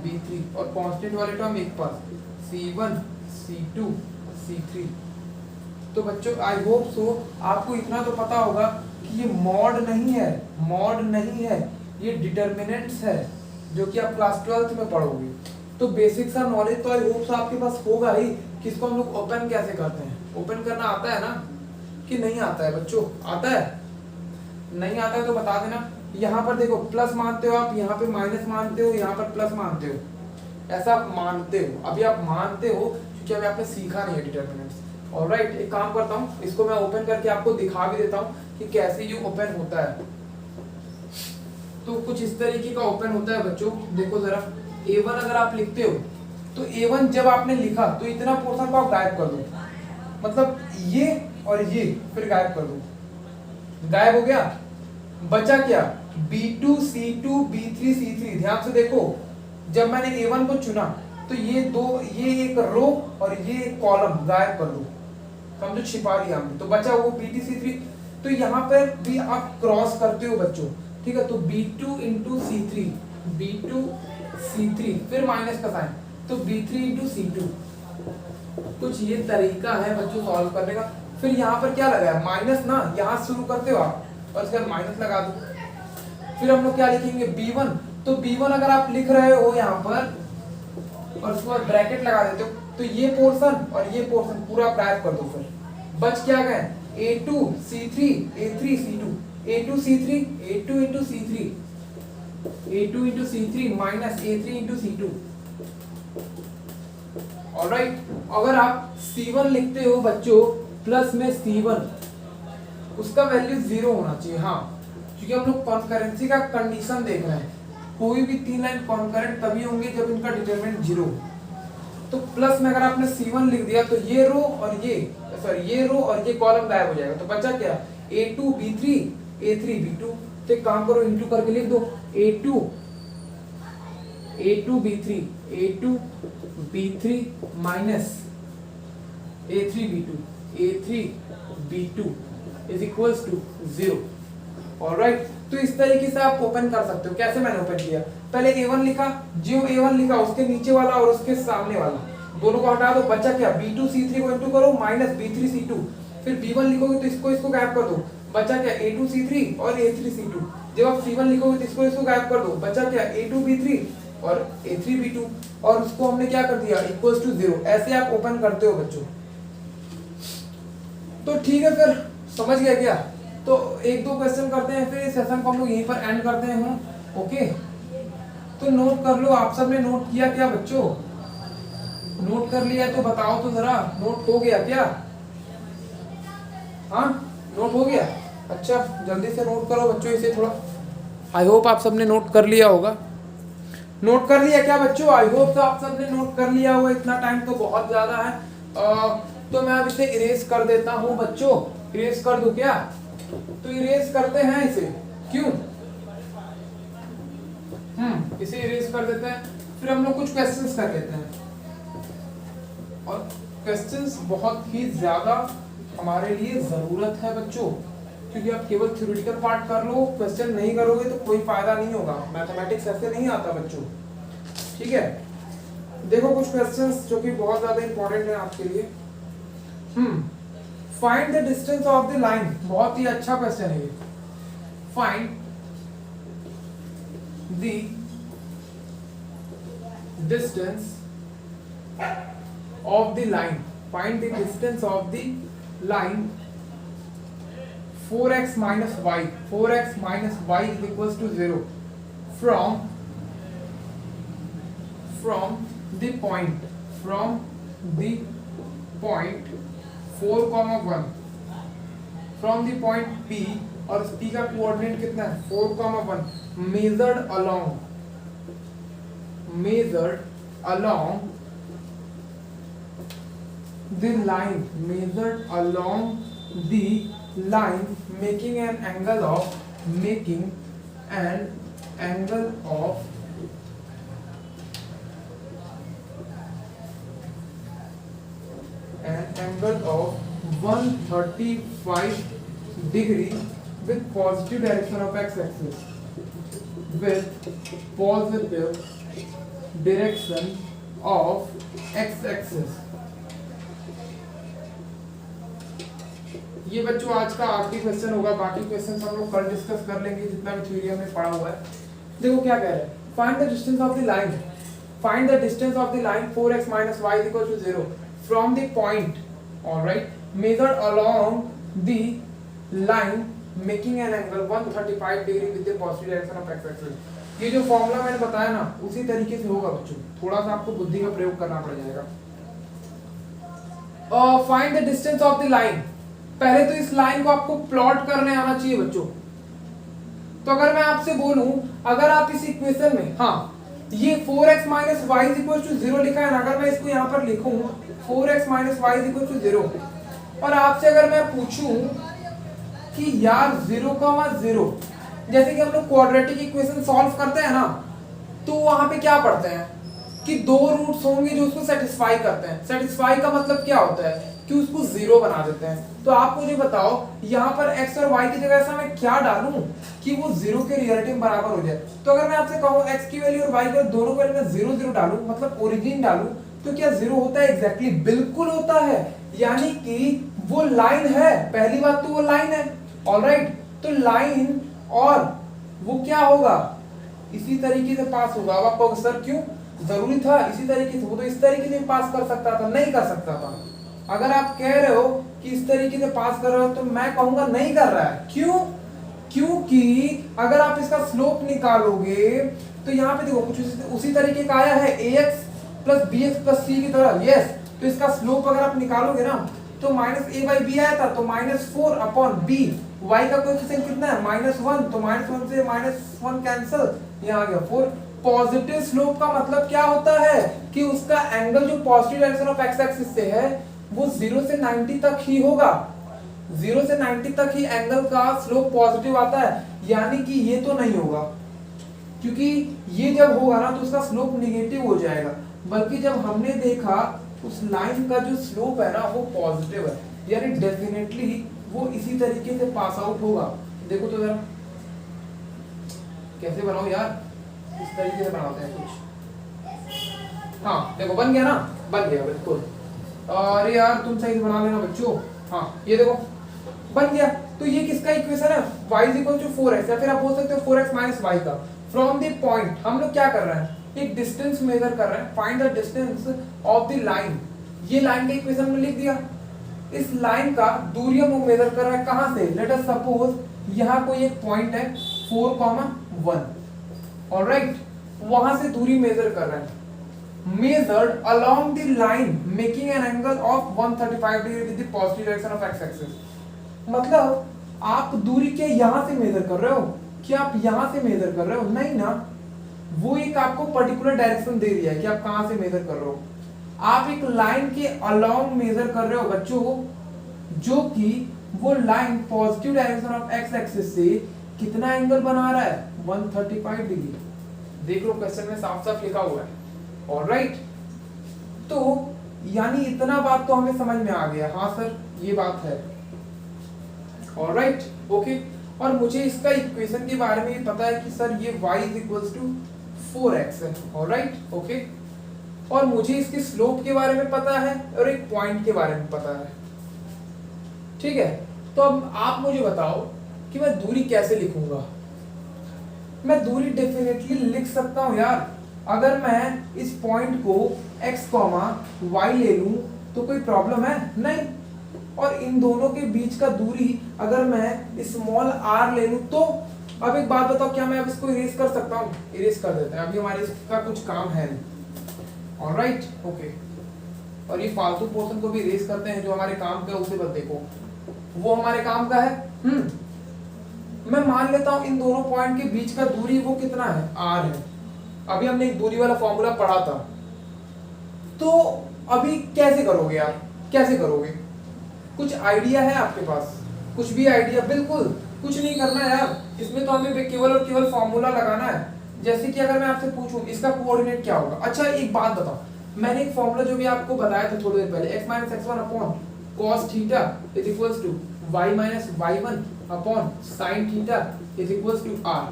b3, और कांस्टेंट वाले टर्म एक पास, c1 c2 c3। तो बच्चों आई होप सो आपको इतना तो पता होगा कि ये मॉड नहीं है, मॉड नहीं है, ये डिटर्मिनेंट्स है जो कि आप क्लास 12th में पढ़ोगे। तो बेसिक सा नॉलेज तो आई होप सो आपके पास होगा ही कि इसको हम लोग ओपन कैसे करते हैं। ओपन करना आता है ना कि नहीं आता है बच्चों? आता है? नहीं आता है तो बता देना। यहाँ पर देखो प्लस मानते हो आप, यहाँ पे माइनस मानते हो, यहाँ पर प्लस मानते हो, ऐसा आप मानते हो। अभी आप मानते हो क्योंकि अभी आपने सीखा नहीं है डिटर्मिनेंट्स। ऑलराइट, एक काम करता हूँ, इसको मैं ओपन करके आपको दिखा भी देता हूँ कि कैसे ये ओपन होता है। तो कुछ इस तरीके का ओपन होता है बच्चों। देखो जरा, A1 अगर आप लिखते हो तो A1 जब आपने लिखा तो इतना पोर्शन को आप गायब कर दो, मतलब ये और ये, फिर गायब कर दो। गायब हो गया, बचा क्या? B2 C2 B3 C3। ध्यान से देखो, जब मैंने A1 को चुना तो ये दो, ये एक रो और ये एक कॉलम गायब कर दो, समझो छिपा लिया हमने। तो बचा वो B2 C3। तो यहाँ पर भी आप क्रॉस करते हो बच्चों, ठीक है? तो B2 into C3, B2 C3, फिर माइनस का साइन, तो B3 इंटू C2। कुछ ये तरीका है बच्चों सॉल्व करने का। फिर यहाँ पर क्या लगा है? माइनस ना, यहाँ शुरू करते हो आप और उसके बाद माइनस लगा दो। फिर हम लोग क्या लिखेंगे? B1। तो B1 अगर आप लिख रहे हो यहाँ पर और उसके बाद ब्रैकेट लगा देते हो तो ये पोर्शन और ये पोर्शन पूरा गायब कर दो। फिर बच क्या गए? A2 C3 A3 C2, A2 C3 A2 into C3, A2 into C3 minus A3 into C2। Alright, अगर आप C1 लिखते हो बच्चों प्लस में C1, उसका वैल्यू 0 होना चाहिए। हाँ, क्योंकि हम लोग कॉन्करेंसी का कंडीशन देख रहे हैं। कोई भी तीन लाइन कॉन्करेंट तभी होंगे जब इनका डिटरमिनेंट 0। तो प्लस में अगर आपने C1 लिख दिया तो ये रो और ये रो और ये कॉलम गायब हो जाएगा। तो बचा क्या? A2 B3 A3 B2। तो एक काम करो, इंटू करके लिख दो A2 B3 minus A3 B2 is equals to 0। Alright, तो इस तरीके से आप ओपन कर सकते हो। कैसे मैंने ओपन किया? पहले A1 लिखा, जो A1 लिखा उसके नीचे वाला और उसके सामने वाला दोनों को हटा दो। बचा क्या? B2 C3 को इंटू करो माइनस B3 C2। फिर B1 लिखोगे तो इसको गायब कर दो। बचा क्या? A2 C3 और A3 C2। जब आप C1 लिखोगे तो इसको गायब कर दो। बचा क्या? A2 B3 और A3 B2, और उसको हमने क्या कर दिया? Equals to 0। ऐसे आप ओपन करते हो बच्चों। तो ठीक है, फिर समझ गया क्या? तो एक दो क्वेश्चन करते हैं, फिर सेशन को हम लोग यहीं पर एंड करते हैं। ओके, तो नोट कर लो। आप सबने नोट किया क्या बच्चों? नोट कर लिया तो बताओ तो जरा, नोट हो गया क्या? हाँ, नोट हो गया। अच्छा, जल्दी से नोट करो बच्चों इसे थोड़ा। आई होप आप सबने नोट कर लिया होगा। नोट कर लिया क्या बच्चों? आई होप तो आप सबने नोट कर लिया होगा। इतना टाइम तो बहुत ज्यादा है। तो मैं अब इसे इरेज कर देता हूँ बच्चों। इरेज कर दूं क्या? तो इरेज करते हैं इसे। क्यों? इसे इरेज कर देते हैं। फिर हम लोग कुछ क्वेश्चंस कर लेते हैं, और क्वेश्चंस बहुत ही ज्यादा हमारे लिए जरूरत है बच्चों, क्योंकि आप केवल थ्योरेटिकल पार्ट कर लो, क्वेश्चन नहीं करोगे तो कोई फायदा नहीं होगा। मैथमेटिक्स ऐसे नहीं आता बच्चों, ठीक है? देखो कुछ क्वेश्चंस जो कि बहुत ज्यादा इंपॉर्टेंट है आपके लिए। Find the distance of the line. बहुत ही अच्छा क्वेश्चन है ये। Find the distance of the line. Find the distance of the line 4x minus y. 4x minus y is equals to 0 from the point 4, 1 from the point P, और P का कोऑर्डिनेट कितना है? 4, 1 measured along the line, measured along the line, making an angle of 135 degree with positive direction of x-axis, with positive direction of x-axis। ये बच्चों आज का आखिरी क्वेश्चन होगा। बाकी क्वेश्चन हम लोग कल डिस्कस कर लेंगे, जितना भी थ्योरी हमने पढ़ा हुआ है। देखो क्या कह रहे हैं, find the distance of the line, find the distance of the line 4x minus y is equal to 0 from the point, all right, measured along the line making an angle 135 degree with the positive direction of x axis। ये जो फॉर्मूला मैंने बताया ना उसी तरीके से होगा बच्चों, थोड़ा सा आपको बुद्धि का प्रयोग करना पड़ जाएगा। Find the distance of the line, पहले तो इस लाइन को आपको प्लॉट करने आना चाहिए बच्चों। तो अगर मैं आपसे बोलूं, अगर आप इस इक्वेशन में, हाँ ये 4x minus y is equal to 0 लिखा है ना, अगर मैं इसको यहाँ पर लिखूं 4x minus y is equal to 0, और आपसे अगर मैं पूछूं कि यार 0,0, जैसे कि हम लोग क्वाड्रेटिक इक्वेशन सॉल्व करते हैं ना, तो वहां पे क्या पढ़ते हैं कि दो रूट्स होंगे जो उसको सेटिस्फाई करते हैं। सेटिस्फाई का मतलब क्या होता है कि उसको जीरो बना देते हैं। तो आप मुझे बताओ यहाँ पर x और y की जगह ऐसा मैं क्या डालूं कि वो जीरो के रिलेटिव बराबर हो जाए। तो अगर मैं आपसे कहूँ x की वैल्यू और y की दोनों को मैं 0 0 डालूं, मतलब ओरिजिन डालूं, तो क्या जीरो होता है? एग्जैक्टली बिल्कुल होता है, यानी कि वो लाइन है। पहली बात तो वो लाइन है, ऑलराइट। तो लाइन और वो क्या होगा, इसी तरीके से पास होगा। अब आप कहोगे सर क्यों जरूरी था इसी तरीके से, वो तो इस तरीके से पास कर सकता था, नहीं कर सकता था। अगर आप कह रहे हो कि इस तरीके से पास कर रहे हो तो मैं कहूंगा नहीं कर रहा है। क्यों? क्योंकि अगर आप इसका स्लोप निकालोगे तो यहाँ पे देखो कुछ उसी तरीके का आया है, ax plus bx plus c की तरह। यस, तो इसका स्लोप अगर आप निकालोगे ना तो माइनस a बाई बी आया था, तो -4 अपॉन b। y का कोएफिशिएंट कितना है? -1, तो -1 से -1 कैंसिल, यहाँ आ गया 4। पॉजिटिव स्लोप का मतलब क्या होता है कि उसका एंगल जो positive direction of x axis से है वो 0 से 90 तक ही होगा। 0 से 90 तक ही एंगल का स्लोप पॉजिटिव आता है, यानी कि ये तो नहीं होगा, क्योंकि ये जब होगा ना तो उसका स्लोप नेगेटिव हो जाएगा। बल्कि जब हमने देखा उस लाइन का जो स्लोप है ना वो पॉजिटिव है, यानी डेफिनेटली वो इसी तरीके से पास आउट होगा। देखो तो जरा कैसे बनाओ यार, इस तरीके से बनाते हैं कुछ। हाँ देखो बन गया ना, बन गया बिल्कुल। अरे यार तुम सही से बना लेना बच्चों। हाँ ये देखो बन गया। तो ये किसका इक्वेशन है? y is equal to 4x, या फिर आप बोल सकते हो 4x minus y का। फ्रॉम द पॉइंट हम लोग क्या कर रहे हैं, एक डिस्टेंस मेजर कर रहे हैं। Find the distance of the line, ये लाइन का इक्वेशन में लिख दिया। इस लाइन का दूरी हम मेजर कर रहे हैं कहां से? लेट अस सपोज यहाँ कोई एक पॉइंट है 4,1, ऑलराइट, वहां से दूरी मेजर कर रहे हैं। measured along the line making an angle of 135 degree with the positive direction of x axis। मतलब आप दूरी के यहां से मेजर कर रहे हो, क्या आप यहां से मेजर कर रहे हो? नहीं ना, वो एक आपको पर्टिकुलर डायरेक्शन दे दिया है कि आप कहां से मेजर कर रहे हो। आप एक लाइन के अलोंग मेजर कर रहे हो बच्चों, जो कि वो line positive direction of x axis से कितना एंगल बना रहा है? 135 डिग्री। देख लो क्वेश्चन में साफ साफ लिखा हुआ है, ऑलराइट। तो यानी इतना बात तो हमें समझ में आ गया। हाँ सर ये बात है, ऑलराइट ओके। और मुझे इसका इक्वेशन के बारे में भी पता है कि सर ये y is equals to 4x है, ऑलराइट ओके। और मुझे इसके स्लोप के बारे में पता है और एक पॉइंट के बारे में पता है, ठीक है। तो अब आप मुझे बताओ कि मैं दूरी कैसे लिखूंगा। मैं दूरी डेफिनेटली लिख सकता हूं यार। अगर मैं इस पॉइंट को x, y ले लूं तो कोई प्रॉब्लम है? नहीं। और इन दोनों के बीच का दूरी अगर मैं स्मॉल r ले लूं तो, अब एक बात बताओ, क्या मैं अब इसको इरेज कर सकता हूं? इरेज कर देते हैं, अभी हमारे इसका कुछ काम है नहीं, ऑलराइट ओके। और ये फालतू पोर्शन को भी इरेज करते हैं जो हमारे काम का, उसे बस देखो वो हमारे काम का है। मैं मान लेता हूं इन दोनों पॉइंट के बीच का दूरी वो कितना है? r है। अभी हमने एक दूरी वाला फॉर्मूला पढ़ा था। तो अभी कैसे करोगे आप, कैसे करोगे? कुछ आइडिया है आपके पास? कुछ भी आइडिया? बिल्कुल कुछ नहीं करना है यार, इसमें तो हमें केवल और केवल फॉर्मूला लगाना है। जैसे कि अगर मैं आपसे पूछूं इसका कोऑर्डिनेट क्या होगा। अच्छा एक बात बताओ, मैंने एक फॉर्मूला जो भी आपको बताया था थोड़ी देर पहले, x minus x1 upon cos theta is equals to y minus y1 upon sin theta is equals to r,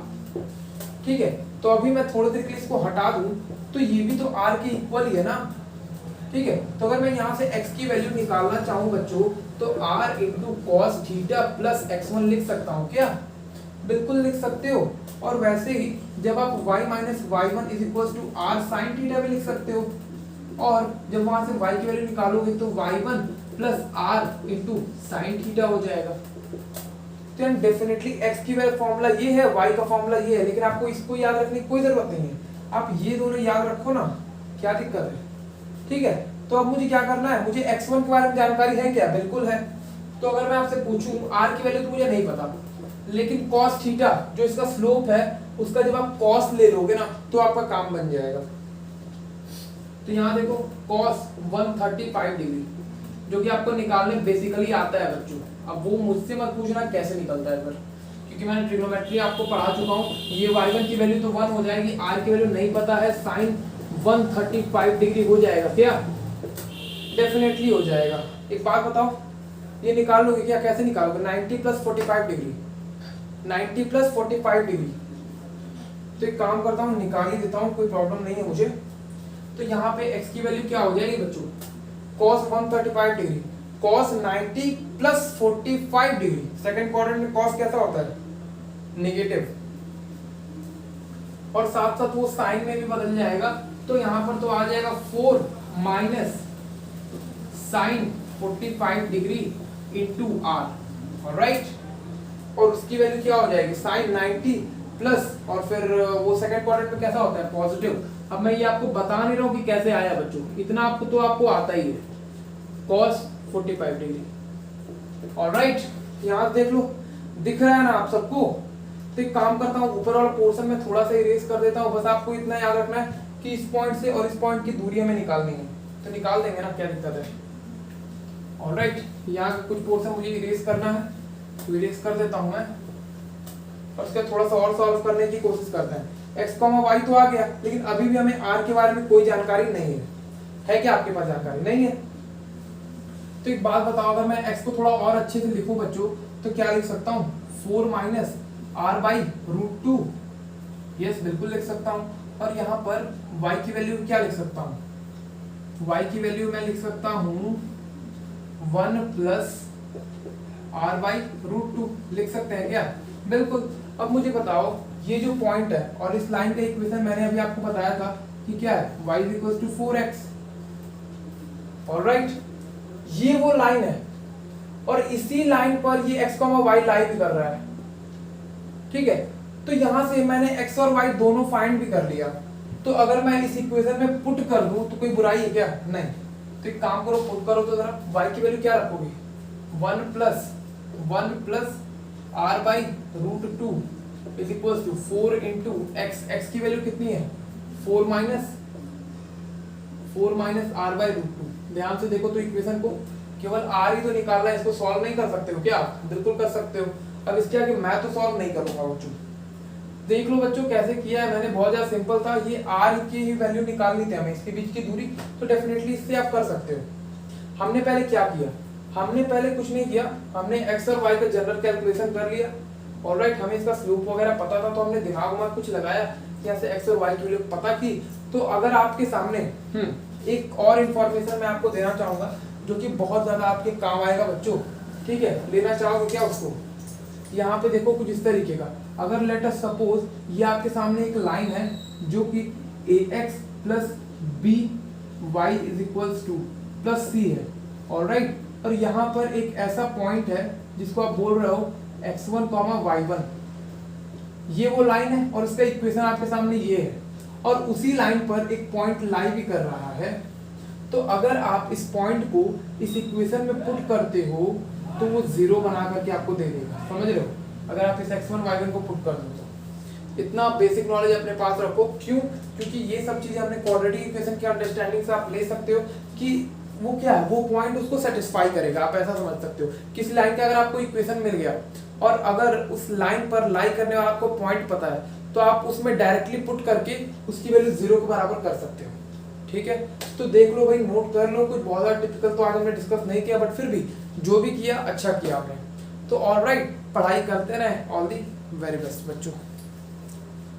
ठीक है। तो अभी मैं थोड़ी देर के लिए इसको हटा दूं तो ये भी तो r के इक्वल ही है ना, ठीक है। तो अगर मैं यहाँ से x की वैल्यू निकालना चाहूँ बच्चों तो r into cos theta plus x1 लिख सकता हूँ क्या? बिल्कुल लिख सकते हो। और वैसे ही जब आप y minus y one is equal to r sine theta भी लिख सकते हो। और जब वहां से y की वैल्यू निकालोगे तो y1 plus r into sine theta हो जाएगा। तो डेफिनेटली x की वैल्यू फॉर्मूला ये है, y का फॉर्मूला ये है, लेकिन आपको इसको याद रखने की कोई जरूरत नहीं है। आप ये दोनों याद रखो ना, क्या दिक्कत है? ठीक है, तो अब मुझे क्या करना है, मुझे x1 के बारे में जानकारी है क्या? बिल्कुल है। तो अगर मैं आपसे पूछूं r की वैल्यू तो मुझे नहीं पता, लेकिन cos थीटा जो इसका स्लोप है उसका जब आप cos ले लोगे ना तो आपका काम बन जाएगा। तो यहाँ देखो cos 135 डिग्री जो कि आपको निकालने बेसिकली आता है बच्चों। अब वो मुझसे मत पूछना कैसे निकलता है, पर क्योंकि मैंने ट्रिग्नोमेट्री आपको पढ़ा चुका हूँ। ये y1 की वैल्यू तो 1 हो जाएगी, r की वैल्यू नहीं पता है, sin 135 डिग्री हो जाएगा क्या? डेफिनेटली हो जाएगा। एक बात बताओ, ये निकाल लोगे क्या? कैसे निकालोगे? 90 प्लस 45 डिग्री, 90 प्लस 45 डिग्री। तो एक काम करता हूँ, निकाल ही देता हूँ, कोई प्रॉब्लम नहीं है मुझे। तो यहाँ पे x की वैल्यू क्या हो जाएगी बच्चों? cos 135 degree, cos 90 plus 45 degree. Second quadrant में cos कैसा होता है? नेगेटिव। और साथ साथ वो साइन में भी बदल जाएगा, तो यहाँ पर तो आ जाएगा 4 minus sine 45 degree into r. Alright, और उसकी वैल्यू क्या हो जाएगी? साइन 90 प्लस, और फिर वो सेकंड क्वाड्रेंट में कैसा होता है? पॉजिटिव। अब मैं ये आपको बता नहीं रहा हूँ कि कैसे आया बच्चों, इतना आपको तो आपको आता ही है, cos 45 डिग्री। ऑलराइट, यहाँ देख लो, दिख रहा है ना आप सबको? तो एक काम करता हूँ, ऊपर वाला पोर्शन में थोड़ा सा इरेज कर देता हूँ। बस आपको इतना याद रखना है कि इस पॉइंट से और इस पॉइंट की दूरी हमें निकालनी है, तो निकाल देंगे ना, क्या दिक्कत है? ऑलराइट, यहाँ का कुछ पोर्शन मुझे इरेज करना है, तो इरेज कर देता हूँ मैं, और उसका थोड़ा सा और सॉल्व करने की कोशिश करते हैं। x, y तो आ गया, लेकिन अभी भी हमें r के बारे में कोई जानकारी नहीं है क्या आपके पास जानकारी? नहीं है। तो एक बात बताओ, अगर मैं x को थोड़ा और अच्छे से लिखूं बच्चों, तो क्या लिख सकता हूँ? 4 minus r by root 2। Yes, बिल्कुल लिख सकता हूँ। और यहाँ पर y की वैल्यू क्या लिख सकता हूँ? y की वैल्यू मैं लिख सकता हूँ 1 प्लस आर बाई रूट 2 लिख सकते हैं क्या? बिल्कुल। अब मुझे बताओ, ये जो पॉइंट है और इस लाइन का इक्वेशन मैंने अभी आपको बताया था कि क्या है? y equals to 4x। Alright, ये वो लाइन है और इसी लाइन पर ये x, y लाई भी कर रहा है। ठीक है, तो यहां से मैंने x और y दोनों फाइंड भी कर लिया। तो अगर मैं इस इक्वेशन में पुट कर दूं तो कोई बुराई है क्या? नहीं। तो एक काम करो, पुट करो तो जरा y की वैल्यू क्या रखोगे? 1 plus r by root 2 is equal to 4 into x. X की वैल्यू कितनी है? 4 माइनस r बाई रूट 2। ध्यान से देखो तो इक्वेशन को केवल r ही तो निकालना है, इसको सॉल्व नहीं कर सकते हो क्या? बिल्कुल कर सकते हो। अब इसके आगे मैं तो सॉल्व नहीं करूंगा बच्चों। देख लो बच्चों कैसे किया है मैंने, बहुत ज्यादा सिंपल था। ये r की ही वैल्यू निकालनी थी हमें, इसके बीच की दूरी, तो डेफिनेटली इससे आप कर सकते हो। हमने पहले क्या किया? हमने पहले कुछ नहीं किया, हमने x और y का जनरल कैलकुलेशन कर लिया। ऑलराइट, हमें इसका स्लोप वगैरह पता था, तो हमने दिमाग में कुछ लगाया, यहाँ से x और y की वैल्यू पता की। तो अगर आपके सामने एक और इन्फॉर्मेशन मैं आपको देना चाहूंगा जो कि बहुत ज्यादा आपके काम आएगा बच्चों। ठीक है, लेना चाहोगे क्या उसको? यहाँ पे देखो कुछ इस तरीके का, अगर लेट अस सपोज ये आपके सामने एक लाइन है जो कि ax plus b y is equals to plus c है। ऑलराइट, और यहाँ पर एक ऐसा पॉइंट है जिसको आप बोल रहे हो x1, y1, ये वो लाइन है और इसका इक्वेशन आपके सामने ये है, और उसी लाइन पर एक पॉइंट लाई भी कर रहा है। तो अगर आप इस पॉइंट को इस इक्वेशन में पुट करते हो तो वो जीरो बना करके आपको दे देगा, समझ रहे हो? अगर आप इस x1, y1 को पुट कर दो तो इतना बेसिक नॉलेज अपने पास रखो। क्यों? क्योंकि ये सब चीजें हमने क्वाड्रेटिक इक्वेशन की अंडरस्टैंडिंग से आप ले सकते हो कि वो क्या है, वो पॉइंट उसको सेटिस्फाई करेगा। आप ऐसा समझ सकते हो, किसी लाइन का अगर आपको इक्वेशन मिल गया और अगर उस लाइन पर लाई करने वाला आपको पॉइंट पता है, तो आप उसमें डायरेक्टली पुट करके उसकी वैल्यू जीरो के बराबर कर सकते हो। ठीक है, तो देख लो भाई, नोट कर लो। कुछ बहुत ज्यादा टिपिकल तो आज हमने डिस्कस नहीं किया, बट फिर भी जो भी किया अच्छा किया आपने। तो ऑलराइट, पढ़ाई करते रहे। ऑल दी वेरी बेस्ट बच्चों।